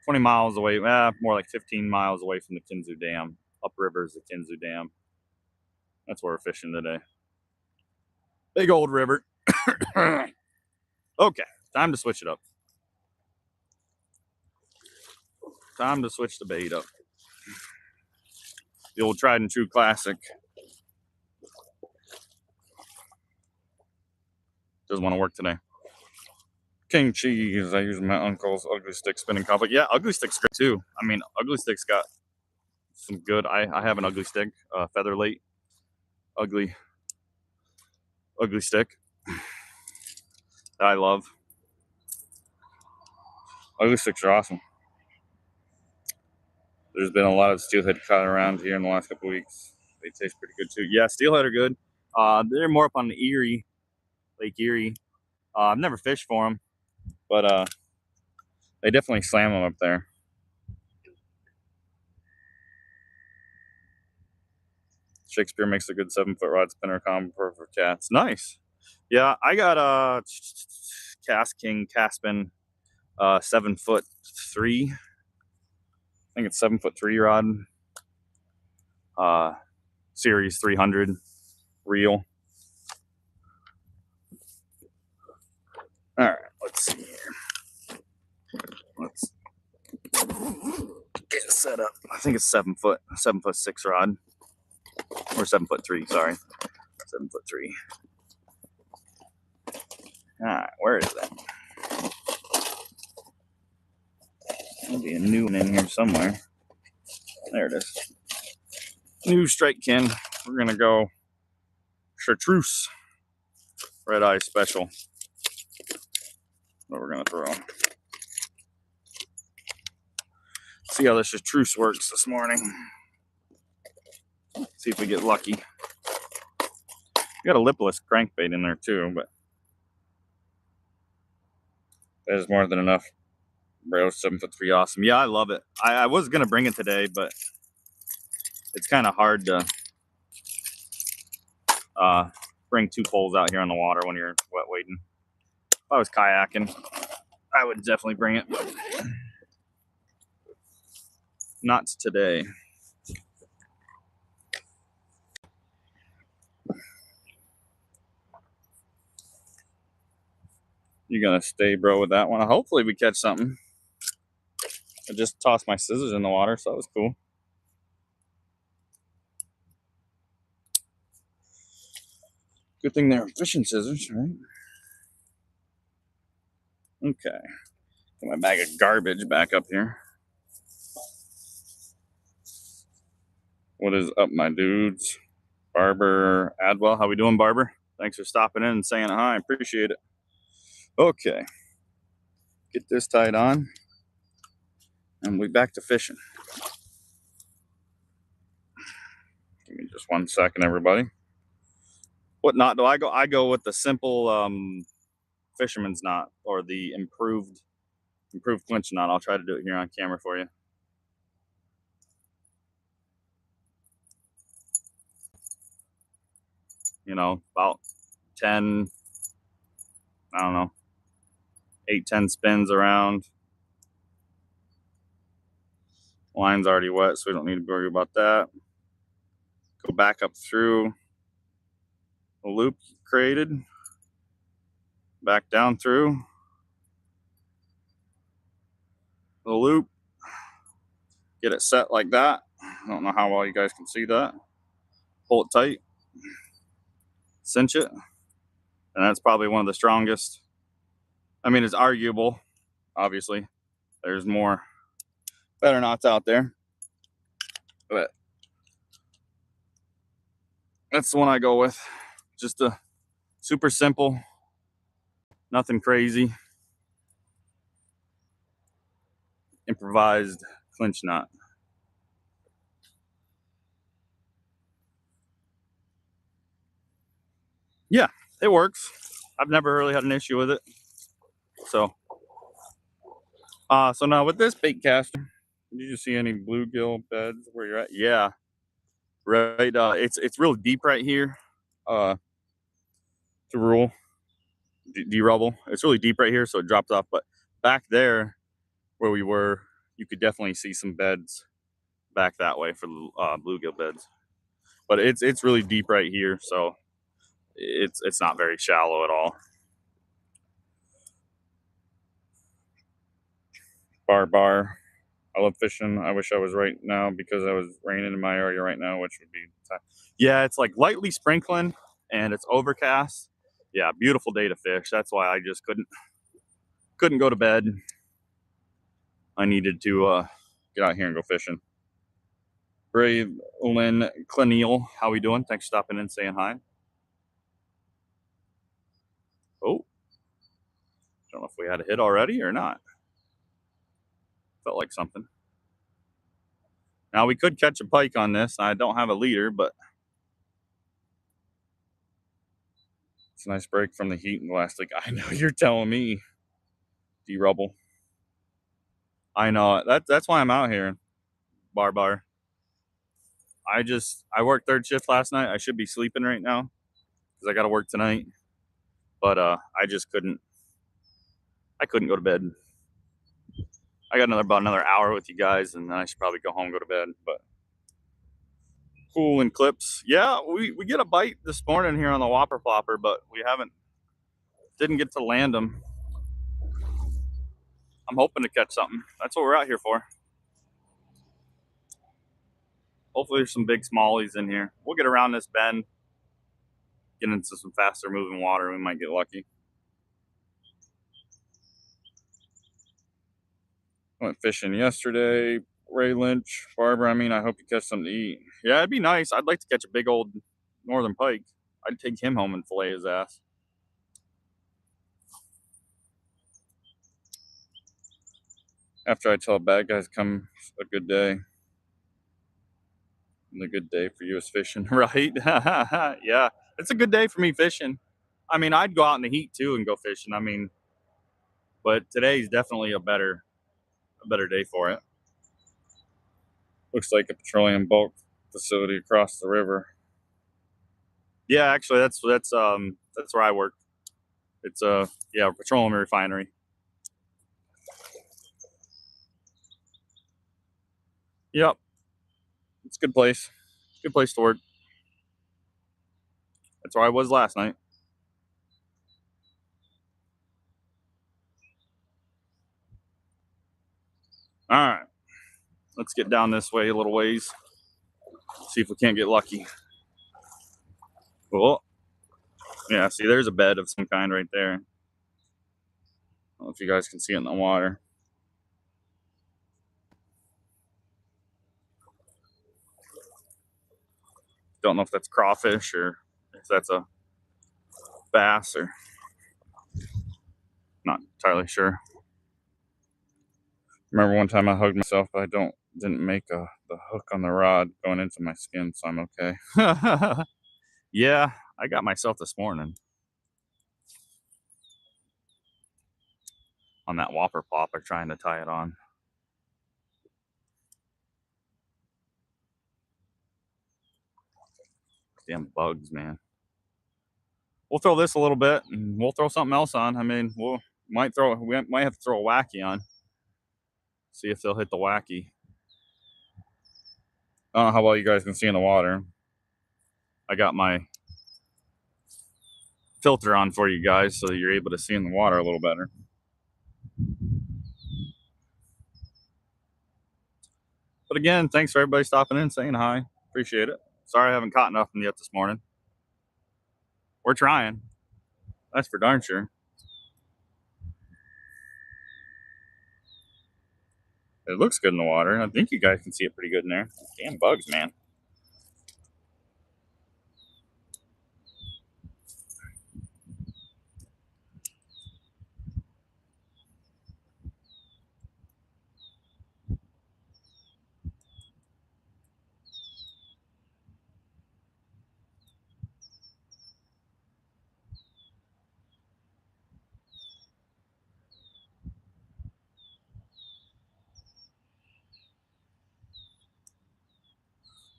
20 miles away, more like 15 miles away from the Kinzu Dam. Upriver is the Kinzu Dam. That's where we're fishing today. Big old river. Okay, time to switch it up. Time to switch the bait up. The old tried and true classic. Doesn't want to work today. King cheese. I use my uncle's ugly stick spinning complex. Yeah, ugly stick's good too. I mean, ugly stick's got some good. I have an ugly stick, featherlate, ugly stick that I love. Ugly sticks are awesome. There's been a lot of steelhead caught around here in the last couple weeks. They taste pretty good too. Yeah, steelhead are good. They're more up on the Erie, Lake Erie. I've never fished for them, but they definitely slam them up there. Shakespeare makes a good 7-foot rod spinner combo for cats. Nice. Yeah, I got a Cast King Caspin 7'3". I think it's 7'3" rod. Series 300 reel. All right, let's see here. Let's get set up. I think it's 7'6" rod, or 7'3". Sorry, 7'3". All right, where is that? There'll be a new one in here somewhere. There it is. New strike kin. We're gonna go chartreuse red eye special. What we're gonna throw. See how the chartreuse works this morning. See if we get lucky. We got a lipless crankbait in there too, but that is more than enough. Bro, 7'3", awesome. Yeah, I love it. I was gonna bring it today, but it's kind of hard to bring 2 poles out here on the water when you're wet wading. If I was kayaking, I would definitely bring it, but not today. You gonna stay, bro, with that one? Hopefully we catch something. I just tossed my scissors in the water, so that was cool. Good thing they're fishing scissors, right? Okay. Get my bag of garbage back up here. What is up, my dudes? Barber Adwell, how we doing, Barber? Thanks for stopping in and saying hi. Appreciate it. Okay. Get this tied on, and we'll be back to fishing. Give me just 1 second, everybody. What knot do I go? I go with the simple fisherman's knot, or the improved clinch knot. I'll try to do it here on camera for you. You know, about 10, I don't know, 8-10 spins around. Line's already wet, so we don't need to worry about that. Go back up through the loop created, back down through the loop, get it set like that. I don't know how well you guys can see that. Pull it tight, cinch it, and that's probably one of the strongest. I mean, it's arguable, obviously. There's better knots out there, but that's the one I go with. Just a super simple, nothing crazy, improvised clinch knot. Yeah, it works. I've never really had an issue with it. So, so now with this bait caster, did you see any bluegill beds where you're at? Yeah, right. It's real deep right here. To rule D-rubble. It's really deep right here, so it drops off. But back there where we were, you could definitely see some beds back that way for bluegill beds. But it's really deep right here, so it's not very shallow at all. Bar. I love fishing. I wish I was right now because I was raining in my area right now, which would be yeah. It's like lightly sprinkling and it's overcast. Yeah, beautiful day to fish. That's why I just couldn't go to bed. I needed to get out here and go fishing. Brave Lynn Clenneal, how we doing? Thanks for stopping in and saying hi. Oh, don't know if we had a hit already or not. Felt like something. Now we could catch a pike on this. I don't have a leader, but it's a nice break from the heat and the last week. I know you're telling me, D-rubble. I know that's why I'm out here, bar. I worked third shift last night. I should be sleeping right now because I got to work tonight. But I just couldn't. I couldn't go to bed. I got about another hour with you guys, and then I should probably go home and go to bed. But cool and clips. Yeah, we get a bite this morning here on the Whopper Flopper, but we didn't get to land them. I'm hoping to catch something. That's what we're out here for. Hopefully there's some big smallies in here. We'll get around this bend, get into some faster moving water. We might get lucky. Went fishing yesterday. Ray Lynch, Barbara, I hope you catch something to eat. Yeah, it'd be nice. I'd like to catch a big old northern pike. I'd take him home and fillet his ass. After I tell bad guys come a good day. And a good day for you is fishing, right? Yeah, it's a good day for me fishing. I'd go out in the heat too and go fishing. But today's definitely a better day for it. Looks like a petroleum bulk facility across the river. Yeah, actually, that's where I work. It's a petroleum refinery. Yep, it's a good place. Good place to work. That's where I was last night. All right, let's get down this way a little ways. See if we can't get lucky. Cool. Yeah, see, there's a bed of some kind right there. I don't know if you guys can see it in the water. Don't know if that's crawfish or if that's a bass or not entirely sure. Remember one time I hugged myself, but I didn't make the hook on the rod going into my skin, so I'm okay. Yeah, I got myself this morning on that whopper plopper trying to tie it on. Damn bugs, man. We'll throw this a little bit and we'll throw something else on. We might have to throw a wacky on. See if they'll hit the wacky. I don't know how well you guys can see in the water. I got my filter on for you guys so that you're able to see in the water a little better. But again, thanks for everybody stopping in, saying hi. Appreciate it. Sorry I haven't caught nothing yet this morning. We're trying. That's for darn sure. It looks good in the water. I think you guys can see it pretty good in there. Damn bugs, man.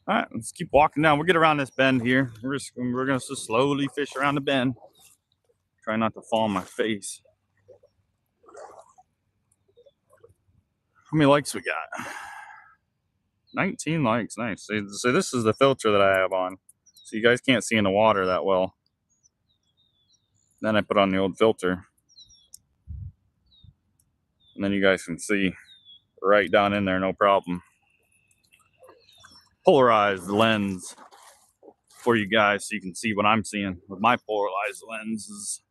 All right, let's keep walking down. We'll get around this bend here. We're gonna just slowly fish around the bend. Try not to fall on my face. How many likes we got? 19 likes. Nice. So this is the filter that I have on. So you guys can't see in the water that well. Then I put on the old filter. And then you guys can see right down in there, no problem. Polarized lens for you guys so you can see what I'm seeing with my polarized lenses.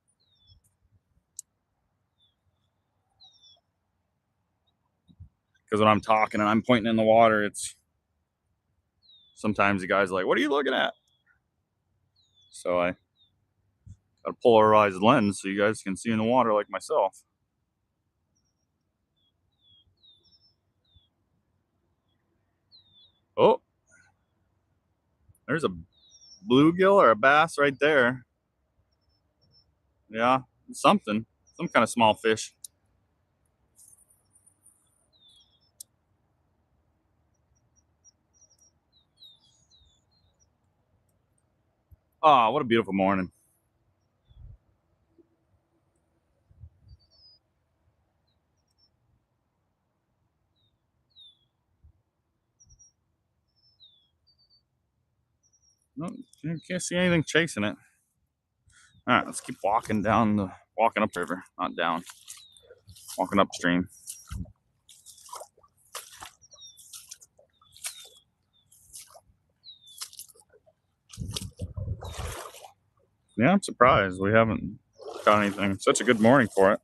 Because when I'm talking and I'm pointing in the water, it's sometimes you guys are like, what are you looking at? So I got a polarized lens so you guys can see in the water like myself. Oh, there's a bluegill or a bass right there. Yeah, something, some kind of small fish. Oh, what a beautiful morning. No, you can't see anything chasing it. All right, let's keep walking walking up the river, not down, walking upstream. Yeah, I'm surprised we haven't caught anything. Such a good morning for it.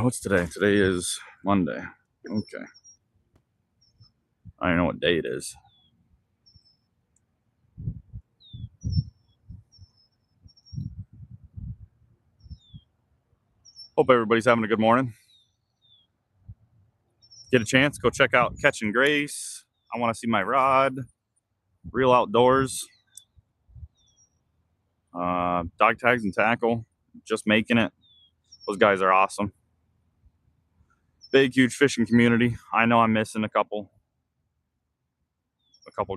What's today? Today is Monday. Okay. I don't know what day it is. Hope everybody's having a good morning. Get a chance, go check out Catching Grace. I want to see my rod. Real Outdoors. Dog Tags and Tackle. Just making it. Those guys are awesome. Big, huge fishing community. I know I'm missing a couple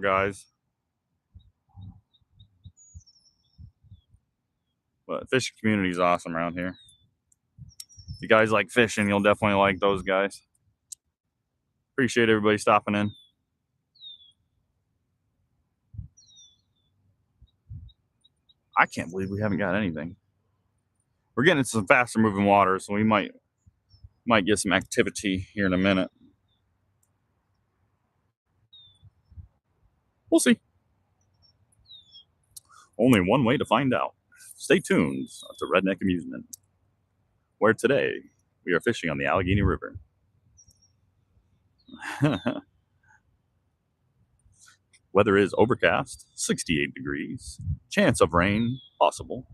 guys. But fishing community is awesome around here. If you guys like fishing, you'll definitely like those guys. Appreciate everybody stopping in. I can't believe we haven't got anything. We're getting into some faster moving water, so we might get some activity here in a minute. We'll see. Only one way to find out. Stay tuned to Redneck Amusement, where today we are fishing on the Allegheny River. Weather is overcast, 68 degrees. Chance of rain possible.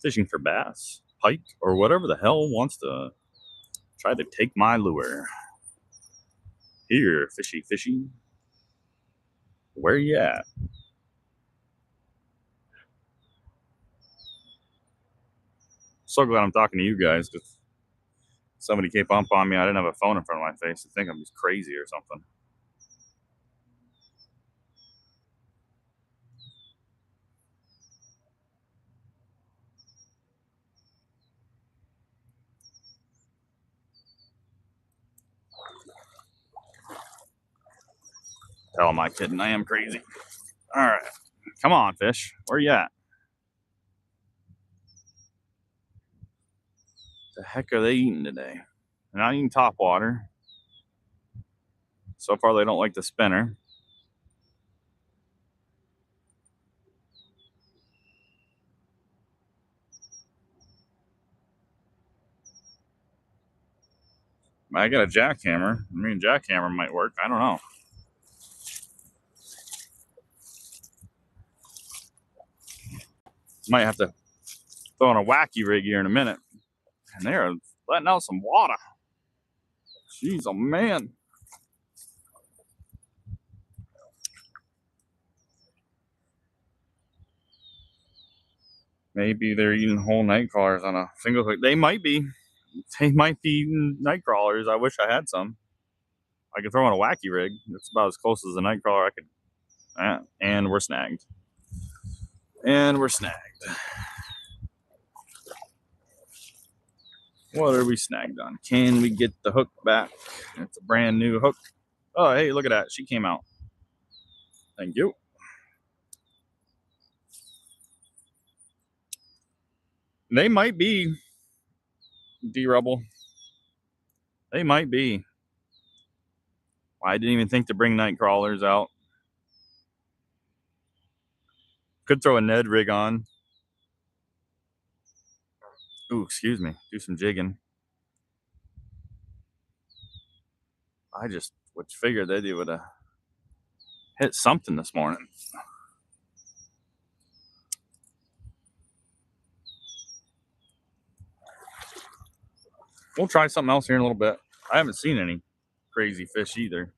Fishing for bass, pike, or whatever the hell wants to try to take my lure. Here, fishy, fishy. Where you at? So glad I'm talking to you guys because somebody came up on me. I didn't have a phone in front of my face. I think I'm just crazy or something. Hell am I kidding? I am crazy. All right. Come on, fish. Where you at? The heck are they eating today? They're not eating topwater. So far, they don't like the spinner. I got a jackhammer. I mean, jackhammer might work. I don't know. Might have to throw on a wacky rig here in a minute. And they're letting out some water. Jeez, oh man. Maybe they're eating whole night crawlers on a single hook. They might be. They might be eating night crawlers. I wish I had some. I could throw in a wacky rig. It's about as close as a night crawler I could. And we're snagged. And we're snagged. What are we snagged on? Can we get the hook back? It's a brand new hook. Oh, hey, look at that. She came out. Thank you. They might be D-Rebel. They might be. I didn't even think to bring night crawlers out. Could throw a Ned rig on. Ooh, excuse me. Do some jigging. I just would figure that they would have hit something this morning. We'll try something else here in a little bit. I haven't seen any crazy fish either,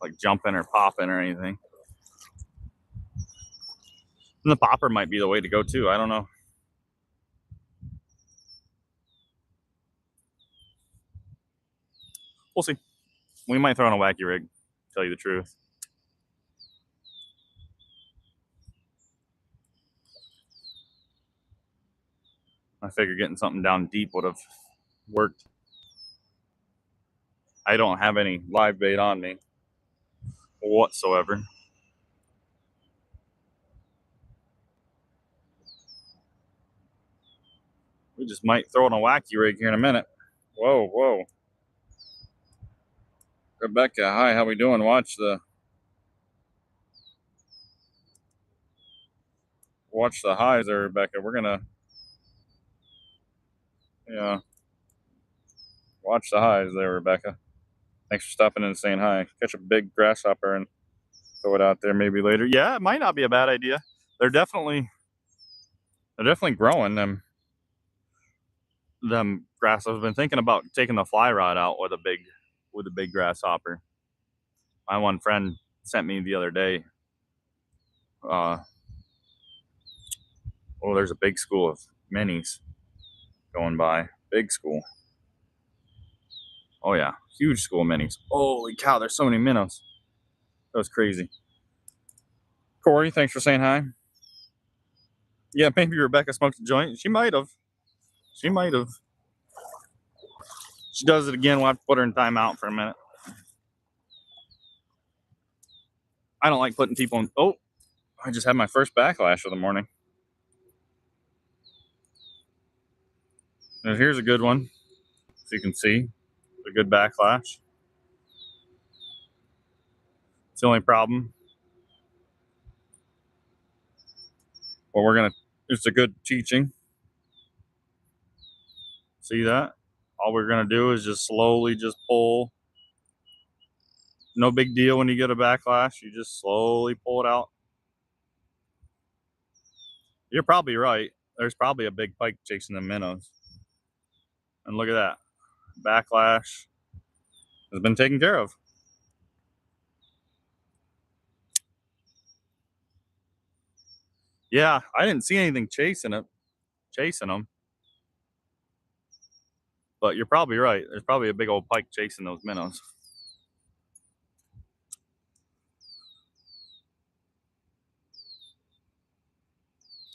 like jumping or popping or anything. And the popper might be the way to go too. I don't know. We'll see. We might throw in a wacky rig, to tell you the truth. I figured getting something down deep would have worked. I don't have any live bait on me whatsoever. We just might throw in a wacky rig here in a minute. Whoa, whoa. Rebecca, hi, how we doing? Watch the highs there, Rebecca. We're gonna watch the highs there, Rebecca. Thanks for stopping in and saying hi. Catch a big grasshopper and throw it out there maybe later. Yeah, it might not be a bad idea. They're definitely growing them grasshoppers. I've been thinking about taking the fly rod out with a big grasshopper. My one friend sent me the other day. There's a big school of minis going by. Big school. Oh yeah, huge school of minis. Holy cow, there's so many minnows. That was crazy. Corey, thanks for saying hi. Yeah, maybe Rebecca smoked a joint. She might have. She does it again. We'll have to put her in timeout for a minute. I don't like putting people in. Oh, I just had my first backlash of the morning. Now here's a good one. As you can see, a good backlash. It's the only problem. Well, it's a good teaching. See that? All we're gonna do is just slowly just pull. No big deal when you get a backlash. You just slowly pull it out. You're probably right. There's probably a big pike chasing the minnows. And look at that. Backlash has been taken care of. Yeah, I didn't see anything chasing them. But you're probably right. There's probably a big old pike chasing those minnows.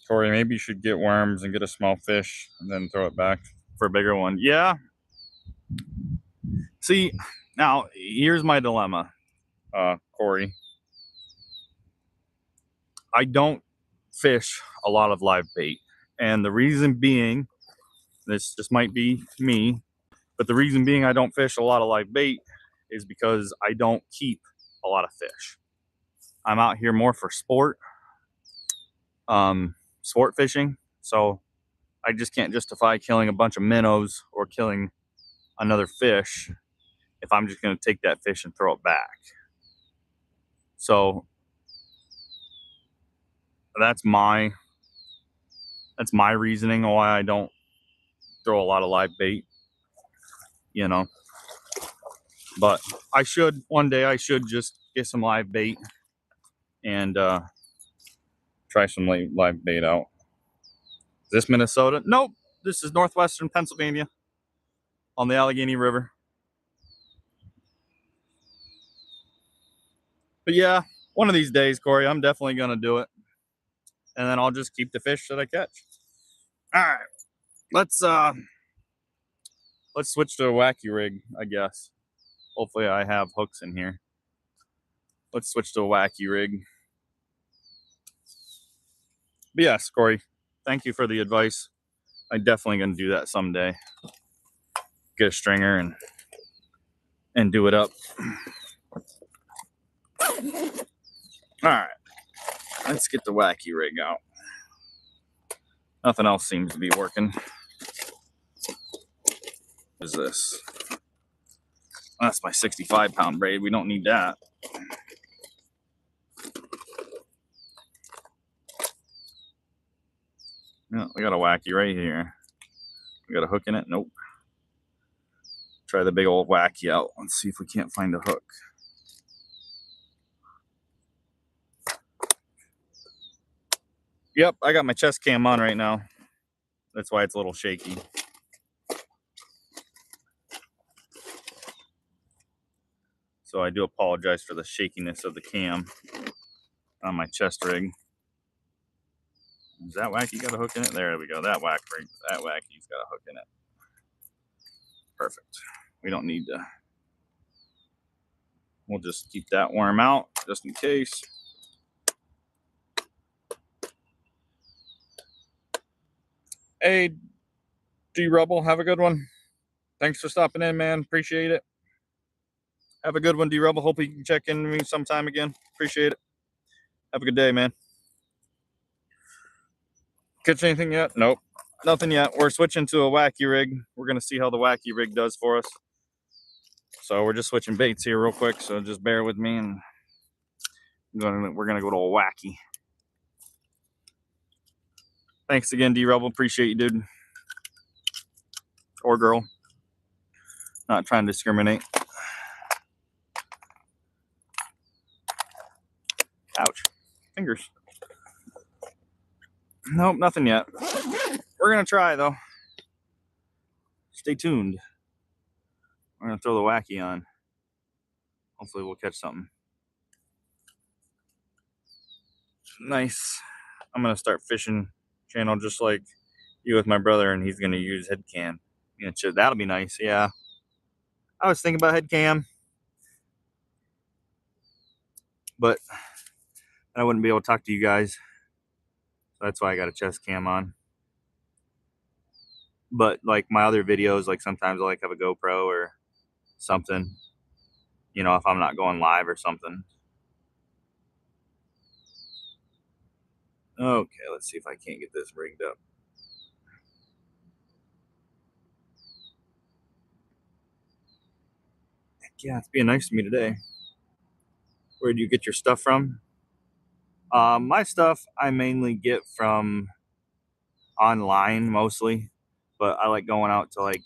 Corey, maybe you should get worms and get a small fish and then throw it back for a bigger one. Yeah. See, now here's my dilemma, Corey. I don't fish a lot of live bait. And the reason being, this just might be me, but the reason being I don't fish a lot of live bait is because I don't keep a lot of fish. I'm out here more for sport fishing. So I just can't justify killing a bunch of minnows or killing another fish if I'm just going to take that fish and throw it back. So that's my reasoning why I don't throw a lot of live bait, but one day I should just get some live bait and try some live bait out. Is this Minnesota? Nope. This is northwestern Pennsylvania on the Allegheny River. But yeah, one of these days, Corey, I'm definitely going to do it. And then I'll just keep the fish that I catch. All right. Let's switch to a wacky rig, I guess. Hopefully I have hooks in here. Let's switch to a wacky rig. But yes, Corey, thank you for the advice. I'm definitely going to do that someday. Get a stringer and do it up. All right. Let's get the wacky rig out. Nothing else seems to be working. What is this? That's my 65-pound braid. We don't need that. Yeah, we got a wacky right here. We got a hook in it? Nope. Try the big old wacky out. Let's see if we can't find a hook. Yep, I got my chest cam on right now. That's why it's a little shaky. So I do apologize for the shakiness of the cam on my chest rig. Is that wacky got a hook in it? There we go. That wacky's got a hook in it. Perfect. We don't need to. We'll just keep that worm out just in case. Hey, D Rebel, have a good one. Thanks for stopping in, man. Appreciate it. Have a good one, D Rebel. Hope you can check in with me sometime again. Appreciate it. Have a good day, man. Catch anything yet? Nope. Nothing yet. We're switching to a wacky rig. We're going to see how the wacky rig does for us. So we're just switching baits here real quick. So just bear with me, and we're going to go to a wacky. Thanks again, D Rebel. Appreciate you, dude. Or girl. Not trying to discriminate. Ouch. Fingers. Nope, nothing yet. We're going to try, though. Stay tuned. We're going to throw the wacky on. Hopefully we'll catch something. Nice. I'm going to start fishing channel just like you with my brother, and he's going to use head cam. You know, that'll be nice, yeah. I was thinking about head cam, but I wouldn't be able to talk to you guys. So that's why I got a chest cam on. But like my other videos, like sometimes I like have a GoPro or something, you know, if I'm not going live or something. Okay, let's see if I can't get this rigged up. Heck yeah, it's being nice to me today. Where do you get your stuff from? My stuff I mainly get from online mostly, but I like going out to like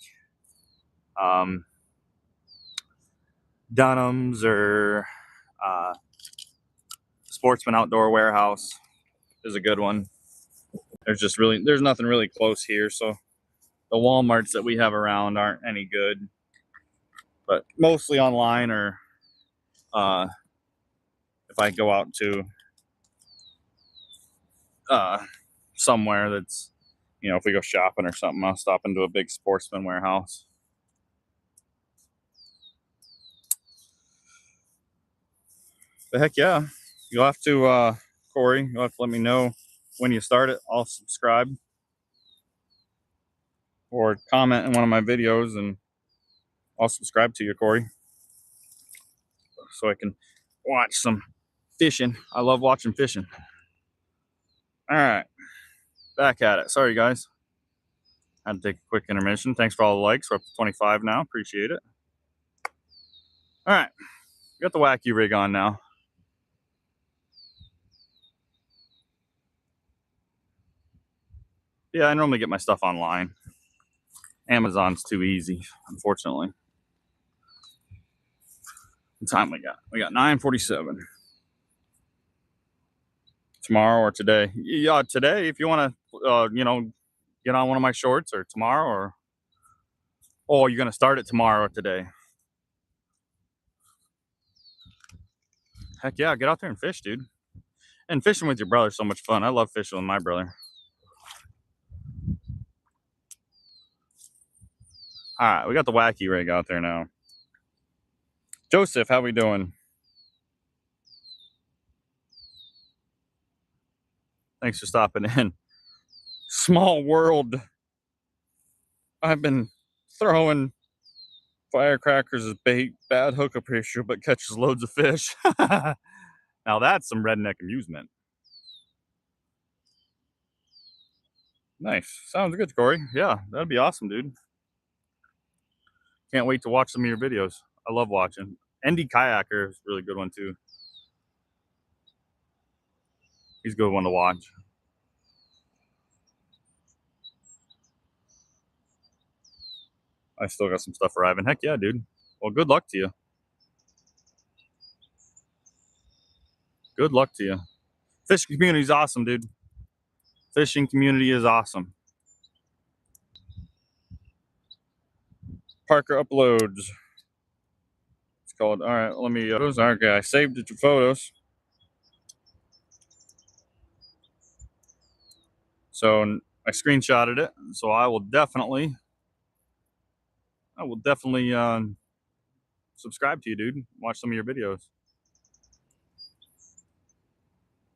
Dunham's or Sportsman Outdoor Warehouse is a good one. There's nothing really close here, so the Walmarts that we have around aren't any good. But mostly online, or if I go out to somewhere that's, you know, if we go shopping or something, I'll stop into a big Sportsman Warehouse. But heck yeah, you'll have to, Corey, you'll have to let me know when you start it. I'll subscribe or comment in one of my videos, and I'll subscribe to you, Corey, so I can watch some fishing. I love watching fishing. All right, back at it. Sorry, guys. I had to take a quick intermission. Thanks for all the likes. We're up to 25 now. Appreciate it. All right, got the wacky rig on now. Yeah, I normally get my stuff online. Amazon's too easy, unfortunately. What time we got? We got 9:47. Tomorrow or today? Yeah, today. If you want to, you know, get on one of my shorts or tomorrow, or oh, you're gonna start it tomorrow or today? Heck yeah, get out there and fish, dude. And fishing with your brother's so much fun. I love fishing with my brother. All right, we got the wacky rig out there now. Joseph, how we doing? Thanks for stopping in. Small world. I've been throwing firecrackers as bait, bad hookup ratio, but catches loads of fish. Now that's some redneck amusement. Nice. Sounds good, Corey. Yeah, that'd be awesome, dude. Can't wait to watch some of your videos. I love watching. Andy Kayaker is a really good one too. He's a good one to watch. I still got some stuff arriving. Heck yeah, dude. Well, good luck to you. Good luck to you. Fishing community is awesome, dude. Fishing community is awesome. Parker uploads. It's called. All right, let me. Okay, I saved it to photos. So I screenshotted it. So I will definitely subscribe to you, dude. Watch some of your videos.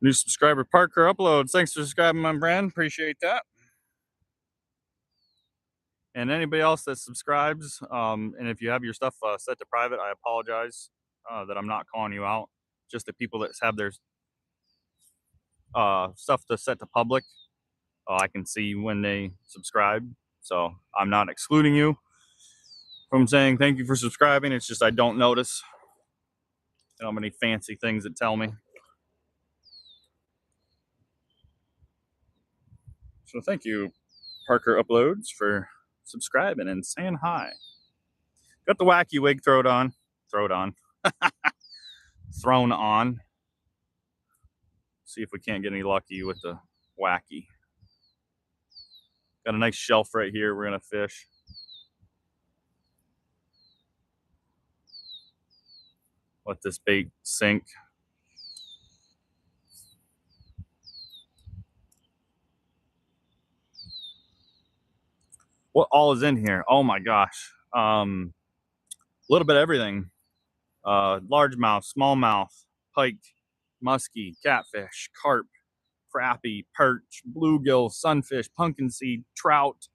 New subscriber Parker uploads. Thanks for subscribing, my friend. Appreciate that. And anybody else that subscribes, and if you have your stuff set to private, I apologize that I'm not calling you out. Just the people that have their stuff to set to public, I can see when they subscribe. So I'm not excluding you from saying thank you for subscribing. It's just I don't notice how many fancy things that tell me. So thank you, Parker Uploads, for subscribing and saying hi. Got the wacky wig thrown on. See if we can't get any lucky with the wacky. Got a nice shelf right here. We're gonna fish. Let this bait sink. What all is in here? Oh my gosh. A little bit of everything. Largemouth, smallmouth, pike, muskie, catfish, carp, crappie, perch, bluegill, sunfish, pumpkin seed, trout,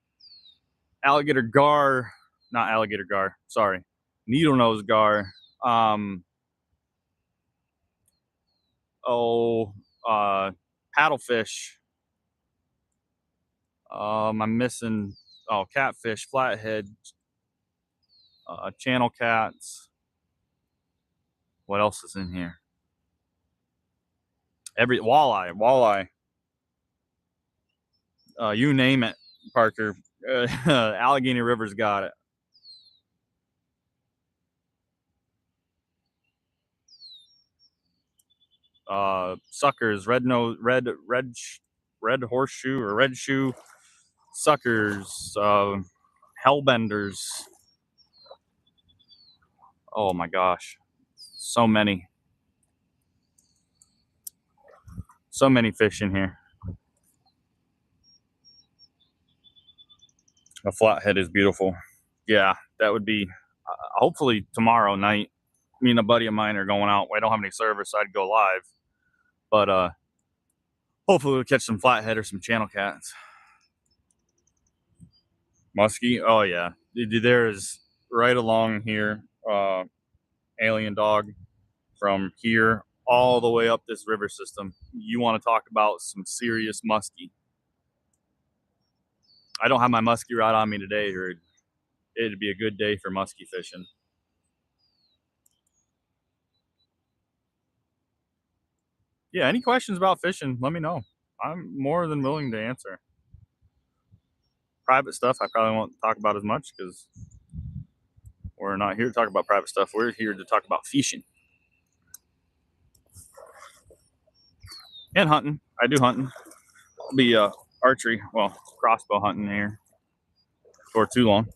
alligator gar, not alligator gar, sorry, needle nose gar, paddlefish. I'm missing catfish, flathead, channel cats. What else is in here? Every walleye. You name it, Parker. Allegheny River's got it. Suckers, red horseshoe or red shoe, suckers, hellbenders. Oh my gosh, so many fish in here. A flathead is beautiful. Yeah, that would be hopefully tomorrow night. Me and a buddy of mine are going out. I don't have any service, so I'd go live. But hopefully we'll catch some flathead or some channel cats. Muskie, oh yeah. There is right along here, alien dog, from here all the way up this river system. You want to talk about some serious muskie. I don't have my muskie rod on me today, or it'd be a good day for muskie fishing. Yeah, any questions about fishing, let me know. I'm more than willing to answer. Private stuff, I probably won't talk about as much because we're not here to talk about private stuff. We're here to talk about fishing. And hunting. I do hunting. I'll be archery, well, crossbow hunting here for too long.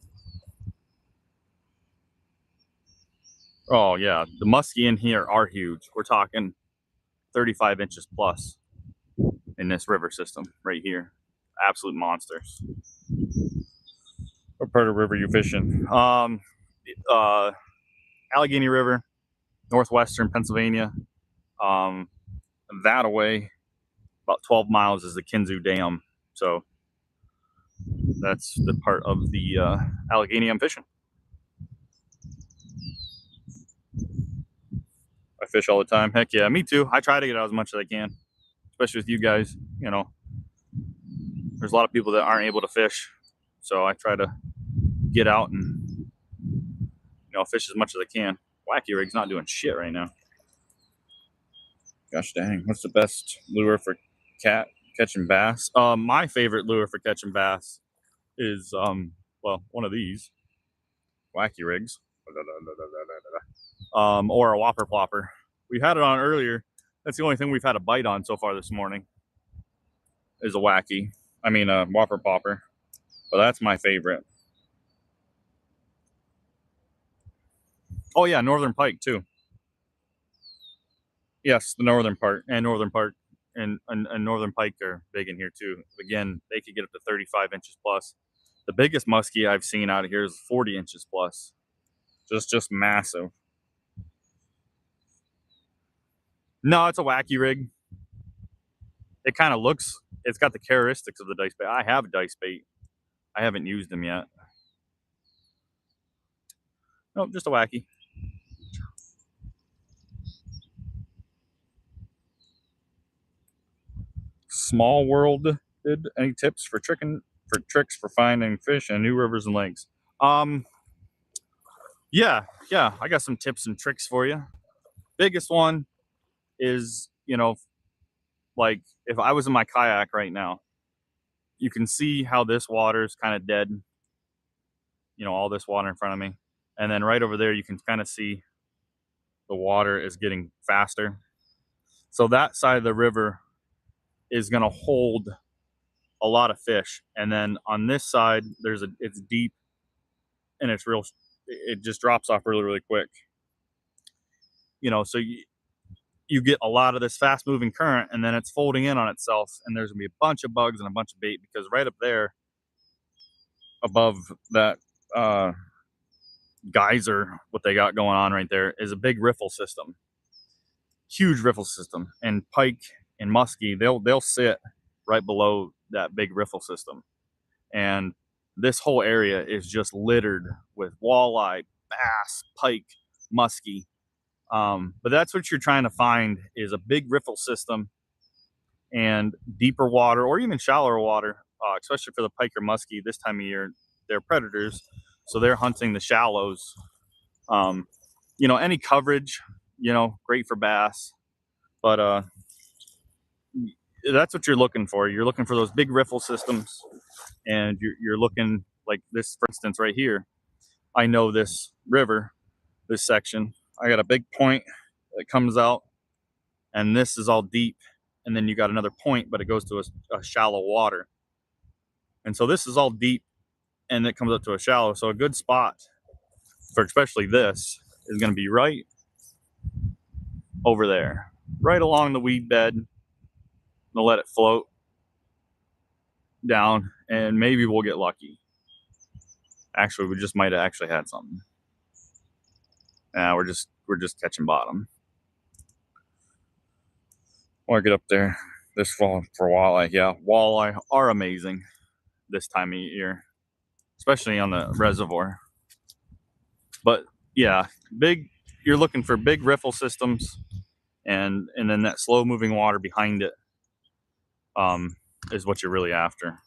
Oh yeah, the muskie in here are huge. We're talking 35 inches plus in this river system right here. Absolute monsters. What part of the river you fishing? Allegheny River, northwestern Pennsylvania. That away, about 12 miles is the Kinzu Dam. So that's the part of the Allegheny I'm fishing. I fish all the time. Heck yeah, me too. I try to get out as much as I can, especially with you guys. You know, there's a lot of people that aren't able to fish, so I try to get out and fish as much as I can. Wacky rig's not doing shit right now. Gosh dang, what's the best lure for catching bass? My favorite lure for catching bass is well, one of these wacky rigs, or a whopper plopper. We had it on earlier. That's the only thing we've had a bite on so far this morning. Is a wacky. I mean a whopper plopper. But that's my favorite. Oh yeah, northern pike too. Yes, the northern part and northern northern pike are big in here too. Again, they could get up to 35 inches plus. The biggest muskie I've seen out of here is 40 inches plus. Just massive. No, it's a wacky rig. It kind of looks, it's got the characteristics of the dice bait. I have a dice bait. I haven't used them yet. Nope, just a wacky. Small World did any tips for tricks for finding fish in new rivers and lakes? Yeah, I got some tips and tricks for you. Biggest one is, like if I was in my kayak right now, you can see how this water is kind of dead. All this water in front of me. And then right over there, you can kind of see the water is getting faster. So that side of the river is going to hold a lot of fish. And then on this side, it's deep and it just drops off really, really quick. So you get a lot of this fast moving current and then it's folding in on itself and there's gonna be a bunch of bugs and a bunch of bait because right up there above that geyser, what they got going on right there is a big riffle system, huge riffle system, and pike and muskie, they'll sit right below that big riffle system. And this whole area is just littered with walleye, bass, pike, muskie. But that's what you're trying to find is a big riffle system and deeper water or even shallower water, especially for the pike or muskie this time of year. They're predators, so they're hunting the shallows. Any coverage, great for bass, but that's what you're looking for. You're looking for those big riffle systems, and you're looking like this, for instance, right here. I know this river, this section. I got a big point that comes out, and this is all deep. And then you got another point, but it goes to a shallow water. And so this is all deep, and it comes up to a shallow. So a good spot for especially this is going to be right over there, right along the weed bed. We'll let it float down, and maybe we'll get lucky. Actually, we just might have actually had something. We're just catching bottom. Or get up there this fall for walleye. Yeah, walleye are amazing this time of year, especially on the reservoir. But yeah, you're looking for big riffle systems, and then that slow moving water behind it is what you're really after.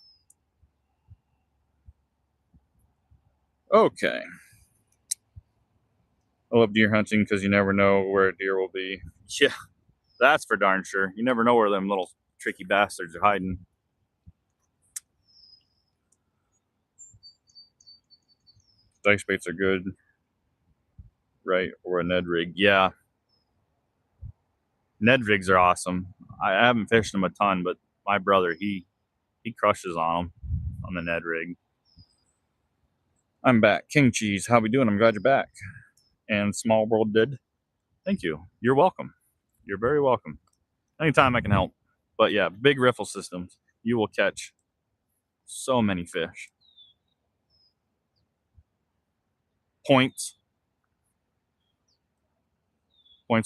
Okay. I love deer hunting because you never know where a deer will be. Yeah, that's for darn sure. You never know where them little tricky bastards are hiding. Dice baits are good, right? Or a Ned rig. Yeah. Ned rigs are awesome. I haven't fished them a ton, but my brother, he He crushes on them on the Ned rig. I'm back. King Cheese, how we doing? I'm glad you're back. And Small World did. Thank you. You're welcome. You're very welcome. Anytime I can help. But yeah, big riffle systems. You will catch so many fish. Points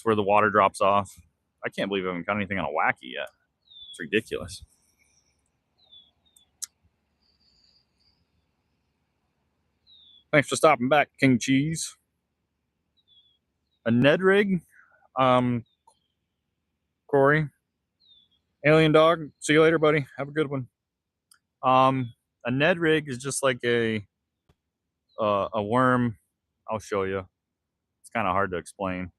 where the water drops off. I can't believe I haven't caught anything on a wacky yet. It's ridiculous. Thanks for stopping back, King Cheese. A Ned rig, Corey. Alien Dog, see you later, buddy. Have a good one. A Ned rig is just like a worm. I'll show you. It's kind of hard to explain,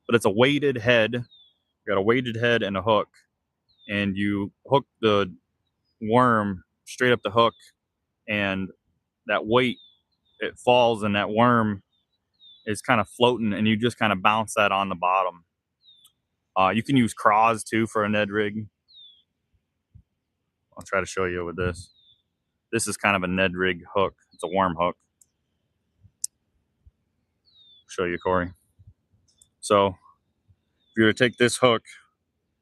but it's a weighted head. You got a weighted head and a hook, and you hook the worm straight up the hook, and that weight, it falls, and that worm is kind of floating, and you just kind of bounce that on the bottom. You can use craws too for a Ned rig. I'll try to show you with this. This is kind of a Ned rig hook. It's a worm hook. Show you, Corey. So if you were to take this hook,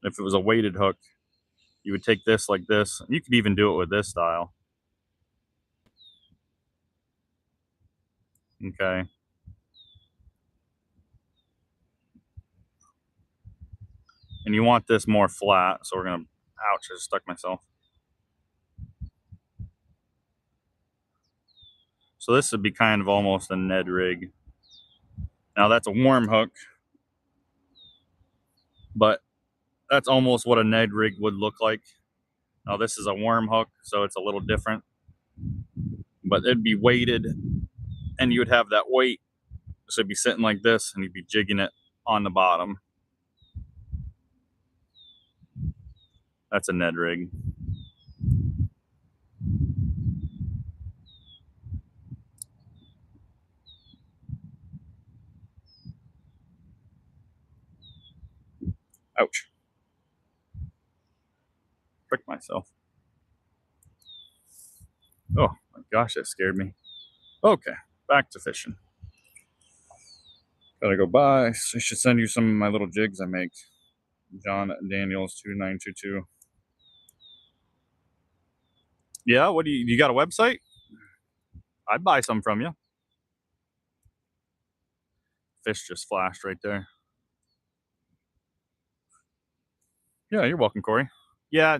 if it was a weighted hook, you would take this like this. You could even do it with this style. Okay. And you want this more flat, so we're gonna, ouch, I just stuck myself. So this would be kind of almost a Ned rig. Now that's a worm hook, but that's almost what a Ned rig would look like. Now this is a worm hook, so it's a little different, but it'd be weighted, and you would have that weight. So it'd be sitting like this, and you'd be jigging it on the bottom. That's a Ned rig. Ouch. Pricked myself. Oh my gosh, that scared me. Okay, back to fishing. Gotta go by. I should send you some of my little jigs I make. John Daniels 2922. Yeah, what do you got a website? I'd buy some from you. Fish just flashed right there. Yeah, you're welcome, Corey. Yeah,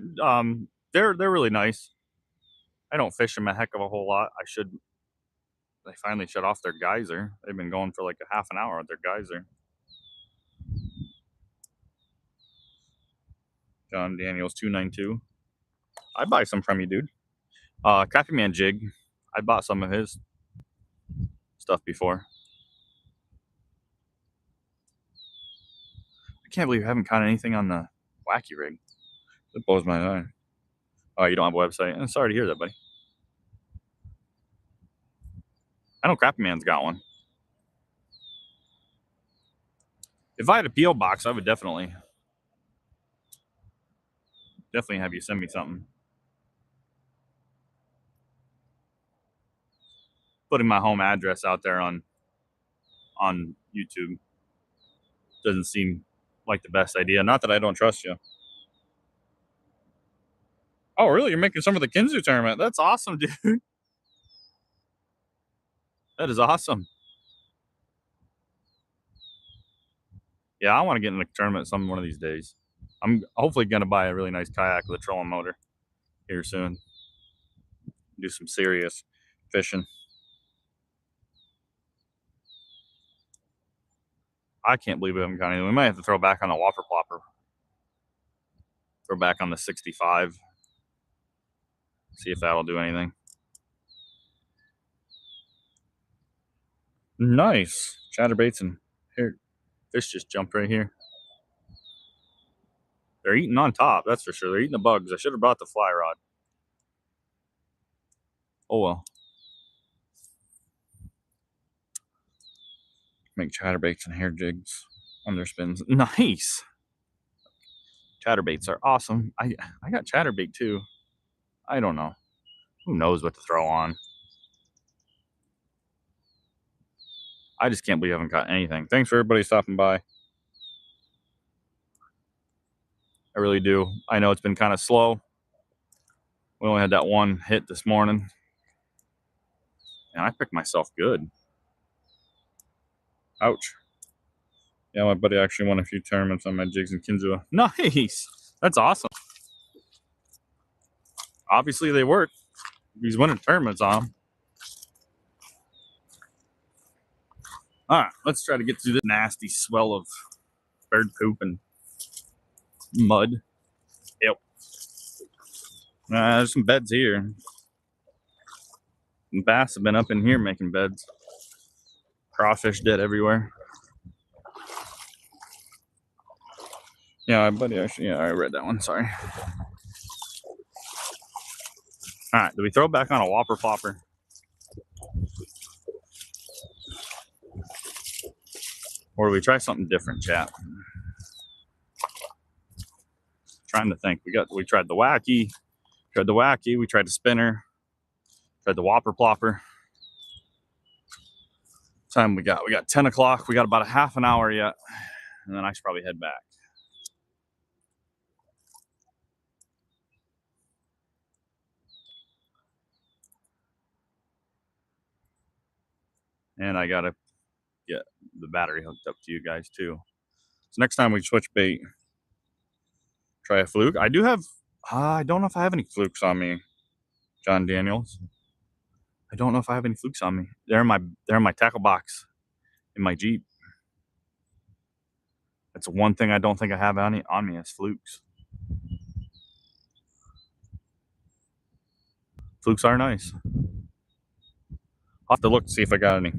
they're really nice. I don't fish them a heck of a whole lot. I should. They finally shut off their geyser. They've been going for like a half an hour at their geyser. John Daniels 292. I'd buy some from you, dude. Crappy Man Jig. I bought some of his stuff before. I can't believe I haven't caught anything on the wacky rig. It blows my mind. Oh, you don't have a website? I'm sorry to hear that, buddy. I know Crappy Man's got one. If I had a P.O. box, I would definitely have you send me something. Putting my home address out there on YouTube doesn't seem like the best idea. Not that I don't trust you. Oh, really? You're making some of the Kinzu tournament? That's awesome, dude. That is awesome. Yeah, I want to get in a tournament some one of these days. I'm hopefully going to buy a really nice kayak with a trolling motor here soon. Do some serious fishing. I can't believe we haven't got anything. We might have to throw back on the whopper plopper. Throw back on the 65. See if that'll do anything. Nice. Chatterbaits and here. Fish just jumped right here. They're eating on top, that's for sure. They're eating the bugs. I should have brought the fly rod. Oh well. Make chatterbaits and hair jigs on their spins. Nice. Chatterbaits are awesome. I got chatterbait too. I don't know. Who knows what to throw on? I just can't believe I haven't caught anything. Thanks for everybody stopping by. I really do. I know it's been kind of slow. We only had that one hit this morning. And I picked myself good. Ouch. Yeah, my buddy actually won a few tournaments on my jigs and Kinzua. Nice. That's awesome. Obviously, they work. He's winning tournaments on them. All right, let's try to get through this nasty swell of bird poop and mud. Yep. There's some beds here. And bass have been up in here making beds. Crawfish dead everywhere. Yeah, my buddy actually, yeah, I read that one. Sorry. All right, do we throw back on a whopper flopper? Or do we try something different, chat? Trying to think. We tried the wacky, we tried the spinner, tried the whopper plopper. Time we got 10 o'clock. We got about a half an hour yet, and then I should probably head back. And I gotta get the battery hooked up to you guys too. So next time we switch bait, try a fluke. I do have, I don't know if I have any flukes on me, John Daniels. I don't know if I have any flukes on me. They're in my tackle box in my Jeep. That's one thing I don't think I have on me is flukes. Flukes are nice. I'll have to look to see if I got any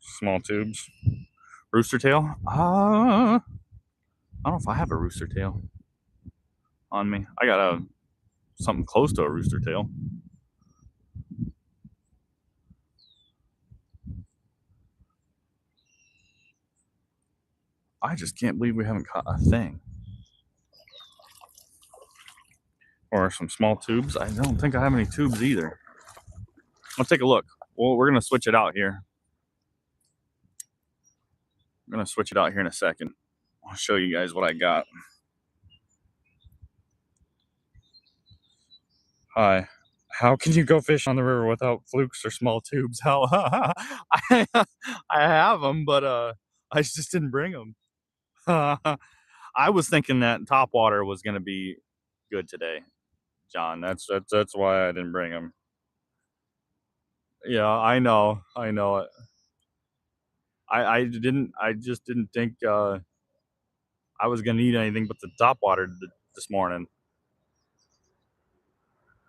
small tubes. Rooster tail? I don't know if I have a rooster tail on me. I got something close to a rooster tail. I just can't believe we haven't caught a thing. Or some small tubes. I don't think I have any tubes either. Let's take a look. Well, we're going to switch it out here. I'm going to switch it out here in a second. I'll show you guys what I got. Hi. How can you go fish on the river without flukes or small tubes? How I have them, but I just didn't bring them. I was thinking that top water was going to be good today, John. That's why I didn't bring them. Yeah, I know it. I just didn't think I was gonna need anything but the top water this morning.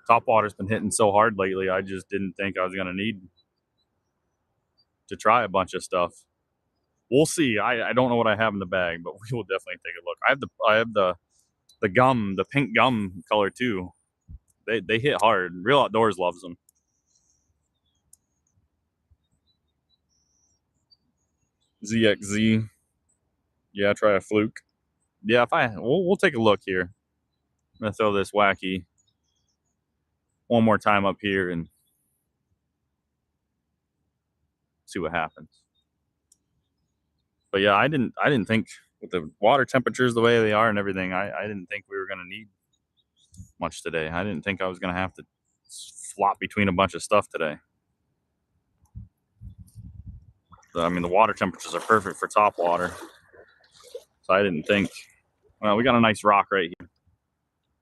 Top water's been hitting so hard lately. I just didn't think I was gonna need to try a bunch of stuff. We'll see. I don't know what I have in the bag, but we will definitely take a look. I have the gum, the pink gum color too. They hit hard. Real Outdoors loves them. ZXZ. Yeah, try a fluke. Yeah, we'll take a look here. I'm gonna throw this wacky one more time up here and see what happens. But yeah, I didn't think with the water temperatures the way they are and everything, I didn't think we were gonna need much today. I didn't think I was gonna have to flop between a bunch of stuff today. I mean, the water temperatures are perfect for top water, so I didn't think. Well, we got a nice rock right here.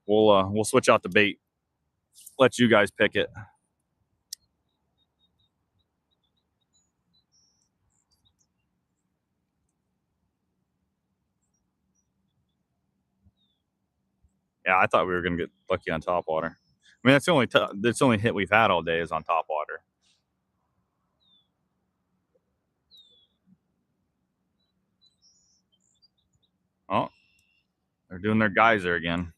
We'll switch out the bait. Let you guys pick it. Yeah, I thought we were gonna get lucky on top water. I mean, that's the only hit we've had all day is on top water. Oh, they're doing their geyser again.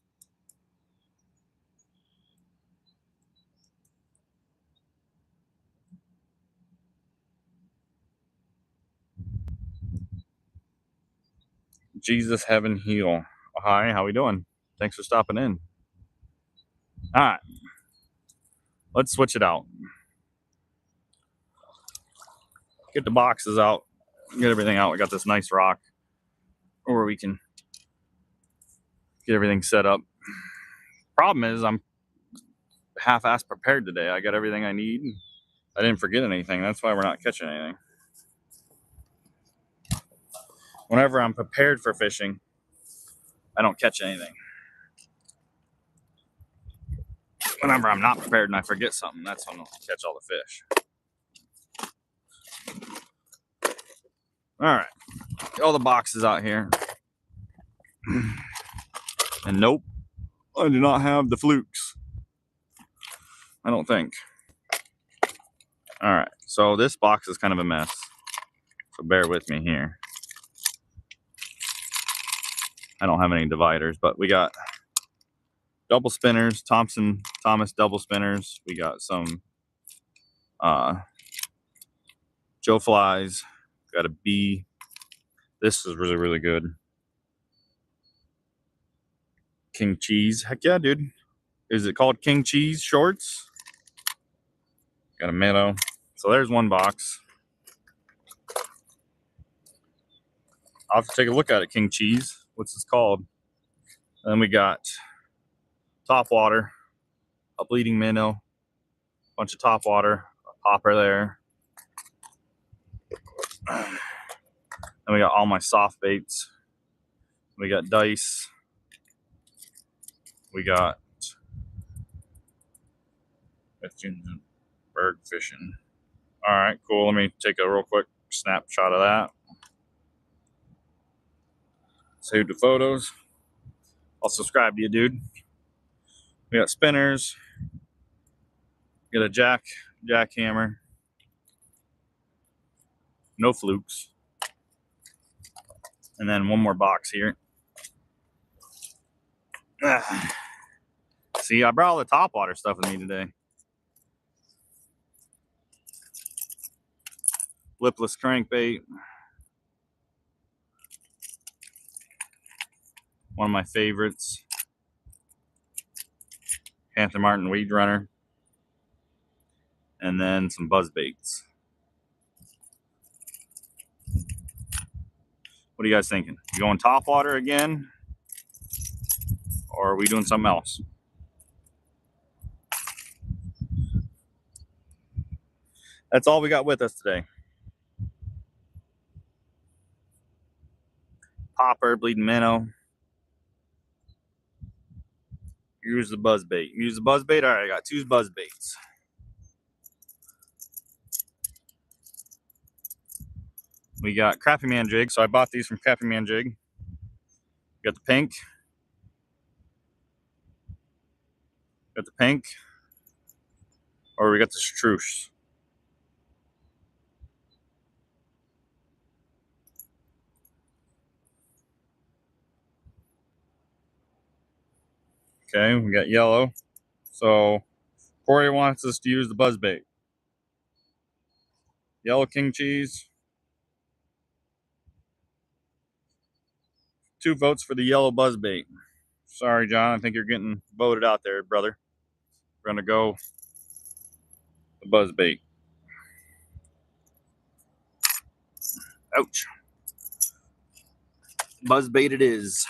Jesus, heaven, heal. Hi, how we doing? Thanks for stopping in. All right, let's switch it out. Get the boxes out. Get everything out. We got this nice rock where we can get everything set up. Problem is, I'm half-ass prepared today. I got everything I need. I didn't forget anything. That's why we're not catching anything. Whenever I'm prepared for fishing, I don't catch anything. Whenever I'm not prepared and I forget something, that's when I'll catch all the fish. All right, all the boxes out here. And nope, I do not have the flukes. I don't think. All right, so this box is kind of a mess. So bear with me here. I don't have any dividers, but we got double spinners, Thomas double spinners. We got some Joe flies. Got a B. This is really, really good. King Cheese. Heck yeah, dude. Is it called King Cheese shorts? Got a minnow. So there's one box. I'll have to take a look at it, King Cheese. What's this called? And then we got top water, a bleeding minnow, bunch of top water, a popper there. Then we got all my soft baits. We got dice. We got berg fishing. All right, cool. Let me take a real quick snapshot of that. Save the photos. I'll subscribe to you, dude. We got spinners. We got a jackhammer. No flukes. And then one more box here. See, I brought all the top water stuff with me today. Lipless crankbait. One of my favorites. Panther Martin weed runner. And then some buzz baits. What are you guys thinking? You going top water again? Or are we doing something else? That's all we got with us today. Popper, bleeding minnow. Use the buzz bait. Use the buzz bait. All right, I got 2 buzz baits. We got Crappy Man jig. So I bought these from Crappy Man jig. We got the pink. Got the pink. Or we got the chartreuse. Okay, we got yellow. So Corey wants us to use the buzz bait. Yellow king cheese. 2 votes for the yellow buzz bait. Sorry, John. I think you're getting voted out there, brother. We're gonna go the buzz bait. Ouch. Buzz bait it is.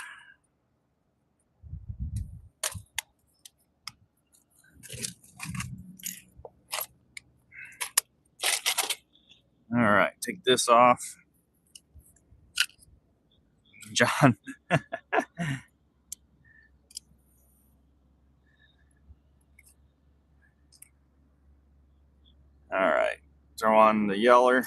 All right, take this off. John. All right, throw on the yeller.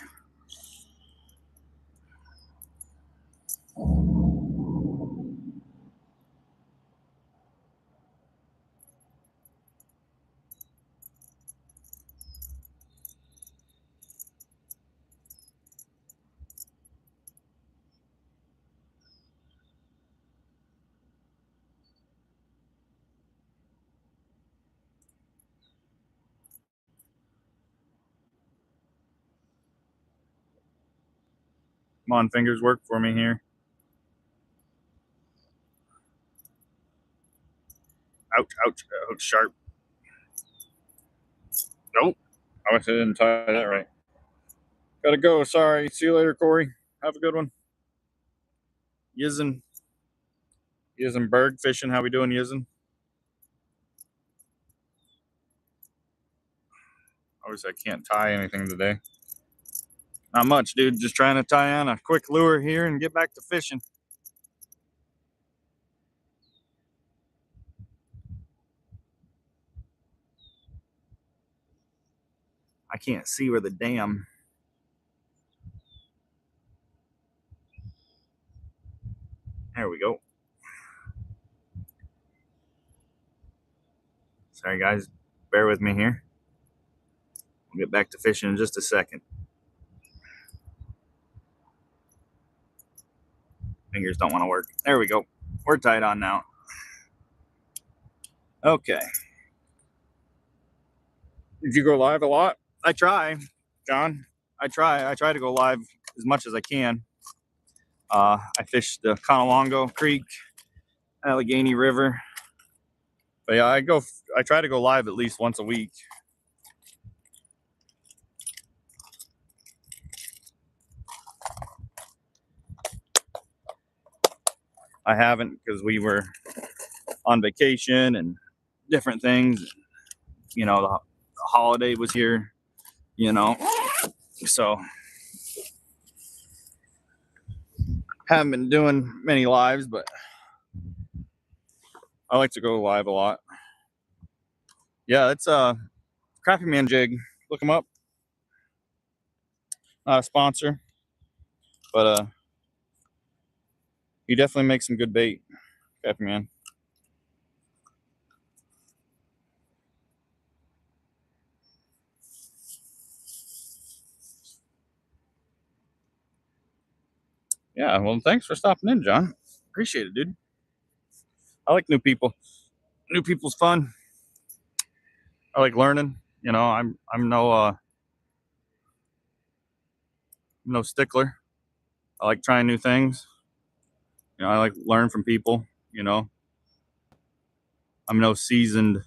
Come on, fingers, work for me here. Ouch, ouch, ouch, sharp. Nope. I wish I didn't tie that right. Gotta go. Sorry. See you later, Corey. Have a good one. Yizen. Berg fishing. How we doing, Yizen? Obviously, I can't tie anything today. Not much, dude. Just trying to tie on a quick lure here and get back to fishing. I can't see where the damn... There we go. Sorry, guys. Bear with me here. We'll get back to fishing in just a second. Fingers don't want to work. There we go. We're tied on now. Okay. Did you go live a lot? I try, John. I try to go live as much as I can. I fished the Conalongo Creek, Allegheny River. But yeah, I try to go live at least once a week. I haven't because we were on vacation and different things. You know, the holiday was here, you know, so haven't been doing many lives, but I like to go live a lot. Yeah, it's Crappy Man Jig. Look him up. Not a sponsor, but he definitely makes some good bait, Crappy Man. Yeah, well, thanks for stopping in, John. Appreciate it, dude. I like new people. New people's fun. I like learning. You know, I'm no stickler. I like trying new things. You know, I like learn from people. You know, I'm no seasoned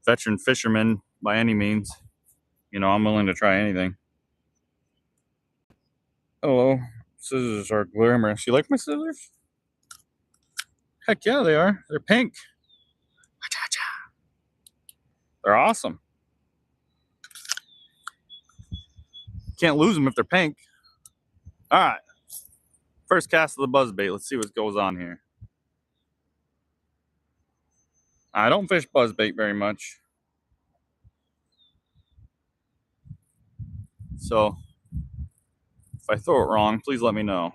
veteran fisherman by any means. You know, I'm willing to try anything. Hello, scissors are glamorous. You like my scissors? Heck yeah, they are. They're pink. They're awesome. Can't lose them if they're pink. All right. First cast of the buzzbait. Let's see what goes on here. I don't fish buzzbait very much. So if I throw it wrong, please let me know.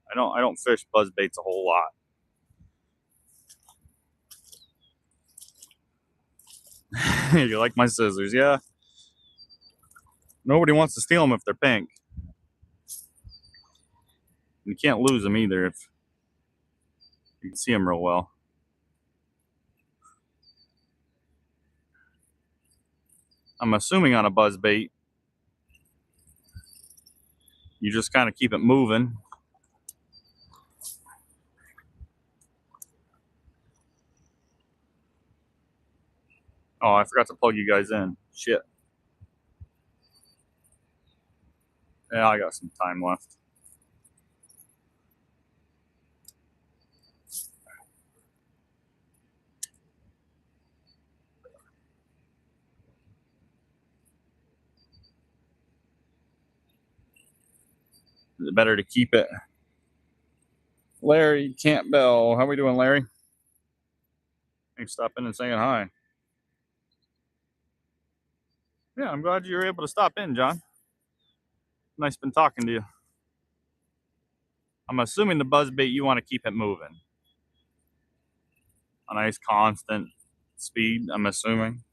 I don't fish buzzbaits a whole lot. You like my scissors, yeah? Nobody wants to steal them if they're pink. You can't lose them either if you can see them real well. I'm assuming on a buzzbait, you just kind of keep it moving. Oh, I forgot to plug you guys in. Shit. Yeah, I got some time left. Is it better to keep it? Larry Campbell. How we doing, Larry? Thanks for stopping and saying hi. Yeah, I'm glad you were able to stop in, John. Nice been talking to you. I'm assuming the buzzbait, you want to keep it moving. A nice constant speed, I'm assuming.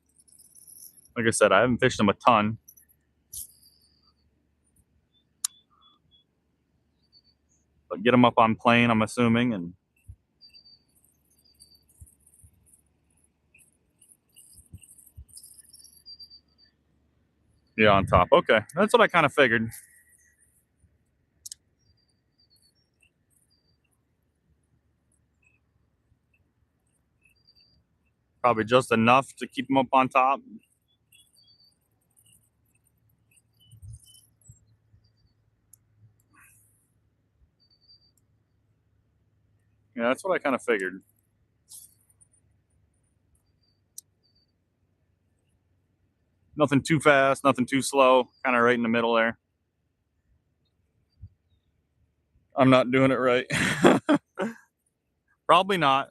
Like I said, I haven't fished them a ton. But get them up on plane, I'm assuming, and yeah, on top. Okay, that's what I kind of figured. Probably just enough to keep them up on top. Yeah, that's what I kind of figured. Nothing too fast, nothing too slow, kind of right in the middle there. I'm not doing it right. Probably not.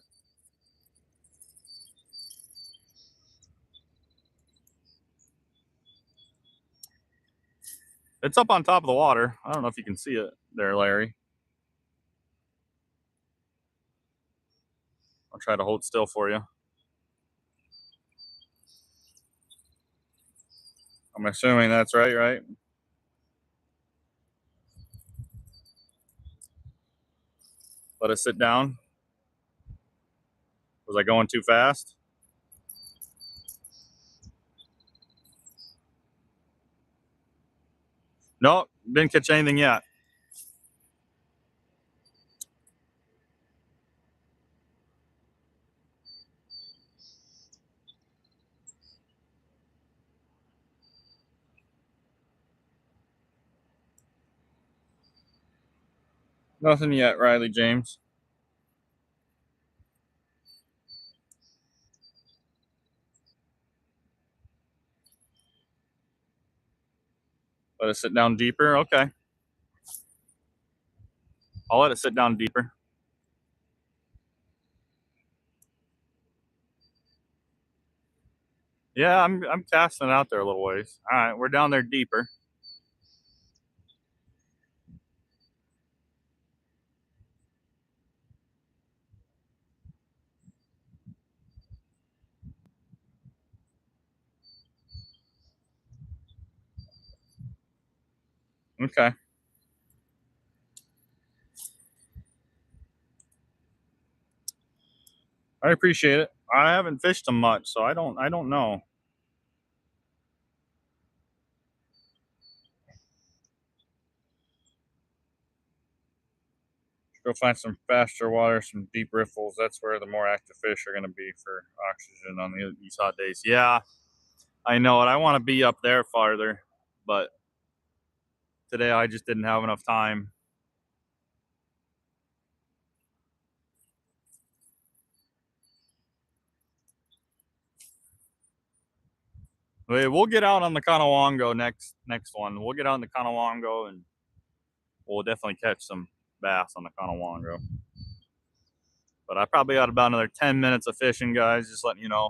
It's up on top of the water. I don't know if you can see it there, Larry. I'll try to hold still for you. I'm assuming that's right? Let it sit down. Was I going too fast? Nope, didn't catch anything yet. Nothing yet, Riley James. Let it sit down deeper. Okay. I'll let it sit down deeper. Yeah, I'm casting it out there a little ways. All right, we're down there deeper. Okay. I appreciate it. I haven't fished them much, so I don't know. Go find some faster water, some deep riffles. That's where the more active fish are going to be for oxygen on these hot days. Yeah, I know it. I want to be up there farther, but today I just didn't have enough time. We'll get out on the Conowongo next one. We'll get out on the Conowongo and we'll definitely catch some bass on the Conowongo. But I probably got about another 10 minutes of fishing, guys. Just letting you know.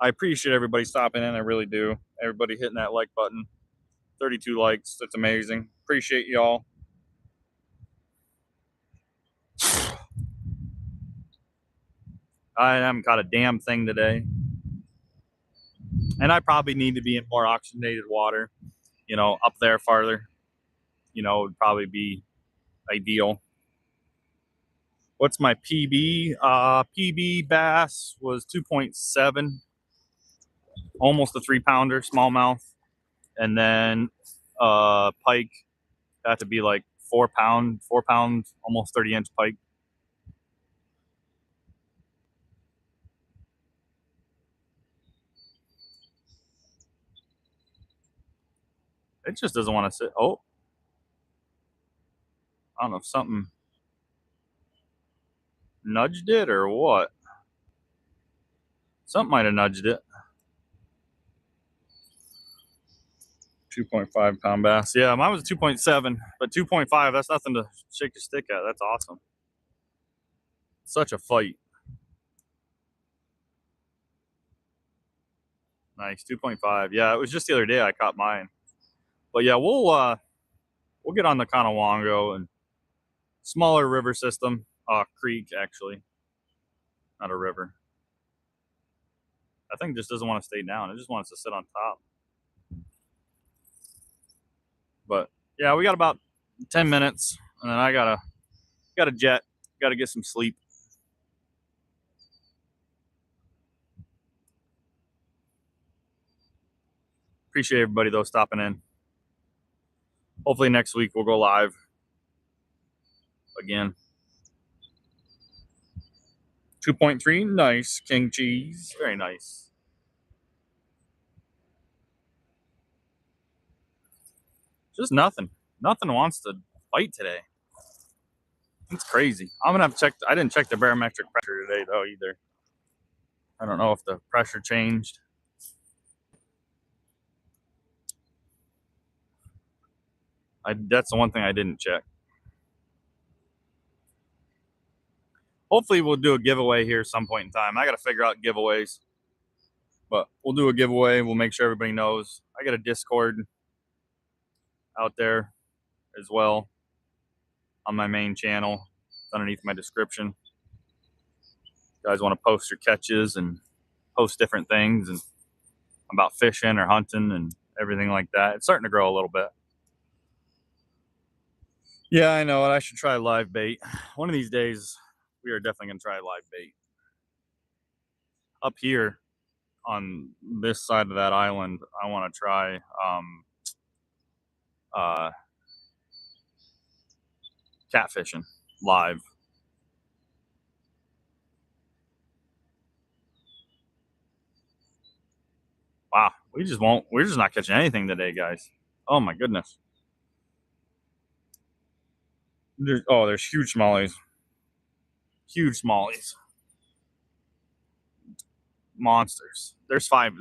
I appreciate everybody stopping in. I really do. Everybody hitting that like button. 32 likes. That's amazing. Appreciate y'all. I haven't caught a damn thing today. And I probably need to be in more oxygenated water, up there farther, would probably be ideal. What's my PB? PB bass was 2.7, almost a 3-pounder, smallmouth. And then pike had to be like 4 pound, almost 30-inch pike. It just doesn't want to sit. Oh, I don't know if something nudged it or what. Something might have nudged it. 2.5 pound bass. Yeah, mine was 2.7, but 2.5, that's nothing to shake your stick at. That's awesome. Such a fight. Nice, 2.5. Yeah, it was just the other day I caught mine. But yeah, we'll get on the Conowongo and smaller river system. Creek, actually. Not a river. I think it just doesn't want to stay down. It just wants to sit on top. But yeah, we got about 10 minutes, and then I gotta jet. Gotta get some sleep. Appreciate everybody though stopping in. Hopefully next week we'll go live again. 2.3, nice. King cheese, very nice. Just nothing. Nothing wants to fight today. It's crazy. I'm gonna have to check. I didn't check the barometric pressure today though either. I don't know if the pressure changed. That's the one thing I didn't check. Hopefully we'll do a giveaway here some point in time. I got to figure out giveaways, but we'll do a giveaway. We'll make sure everybody knows. I got a Discord out there as well on my main channel. It's underneath my description. You guys want to post your catches and post different things and about fishing or hunting and everything like that. It's starting to grow a little bit. Yeah, I know it. I should try live bait. One of these days, we are definitely going to try live bait. Up here on this side of that island, I want to try catfishing live. Wow, we're just not catching anything today, guys. Oh my goodness. There's huge smallies. Huge smallies. Monsters. There's 5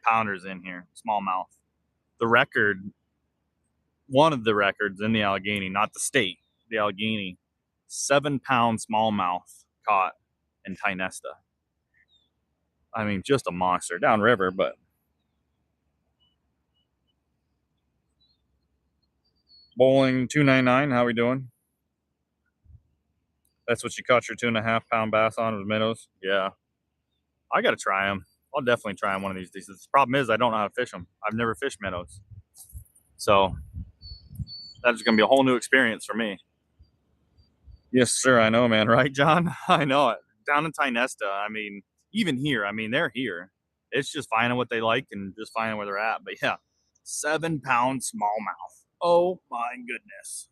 pounders in here, smallmouth. The record, one of the records in the Allegheny, not the state, the Allegheny, 7-pound smallmouth caught in Tynesta. I mean, just a monster downriver, but bowling 299. How we doing? That's what you caught your 2.5-pound bass on with minnows? Yeah. I got to try them. I'll definitely try them one of these days. The problem is I don't know how to fish them. I've never fished minnows. So that's going to be a whole new experience for me. Yes, sir. I know, man. Right, John? I know it. Down in Tynesta, I mean, even here, I mean, they're here. It's just finding what they like and just finding where they're at. But yeah, 7-pound smallmouth. Oh my goodness.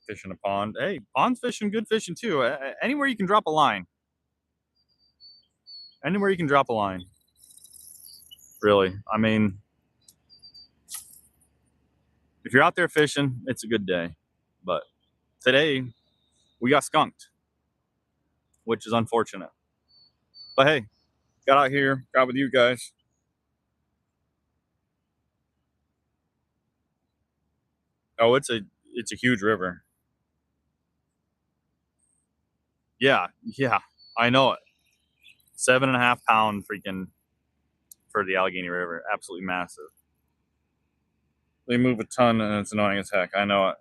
Fishing a pond. Hey, pond fishing, good fishing too. Anywhere you can drop a line. Anywhere you can drop a line. Really. I mean, if you're out there fishing, it's a good day. But today, we got skunked, which is unfortunate. But hey, got out here, got with you guys. Oh, it's a huge river. Yeah, I know it. 7.5-pound freaking for the Allegheny River. Absolutely massive. They move a ton and it's annoying as heck. I know it.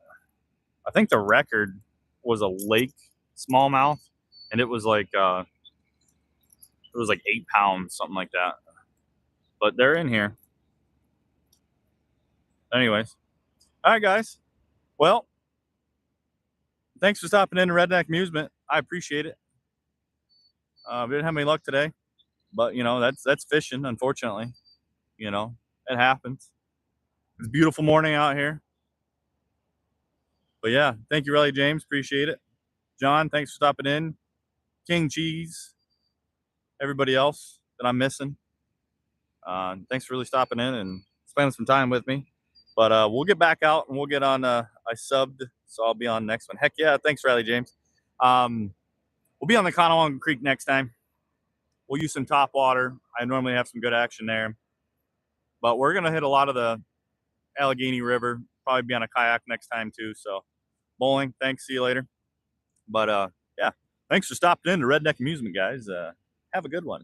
I think the record was a lake smallmouth, and it was like 8 pounds, something like that. But they're in here. Anyways. All right, guys. Well, thanks for stopping in to Redneck Amusement. I appreciate it. We didn't have any luck today, but you know, that's fishing, unfortunately. You know, it happens. It's a beautiful morning out here. But yeah, thank you, Riley James. Appreciate it. John, thanks for stopping in. King Cheese, everybody else that I'm missing. Thanks for really stopping in and spending some time with me. But we'll get back out and we'll get on. I subbed, so I'll be on next one. Heck yeah, thanks, Riley James. We'll be on the Conowong Creek next time. We'll use some top water. I normally have some good action there. But we're going to hit a lot of the Allegheny River. Probably be on a kayak next time too. So bowling, thanks. See you later. But yeah, thanks for stopping in to Redneck Amusement, guys. Have a good one.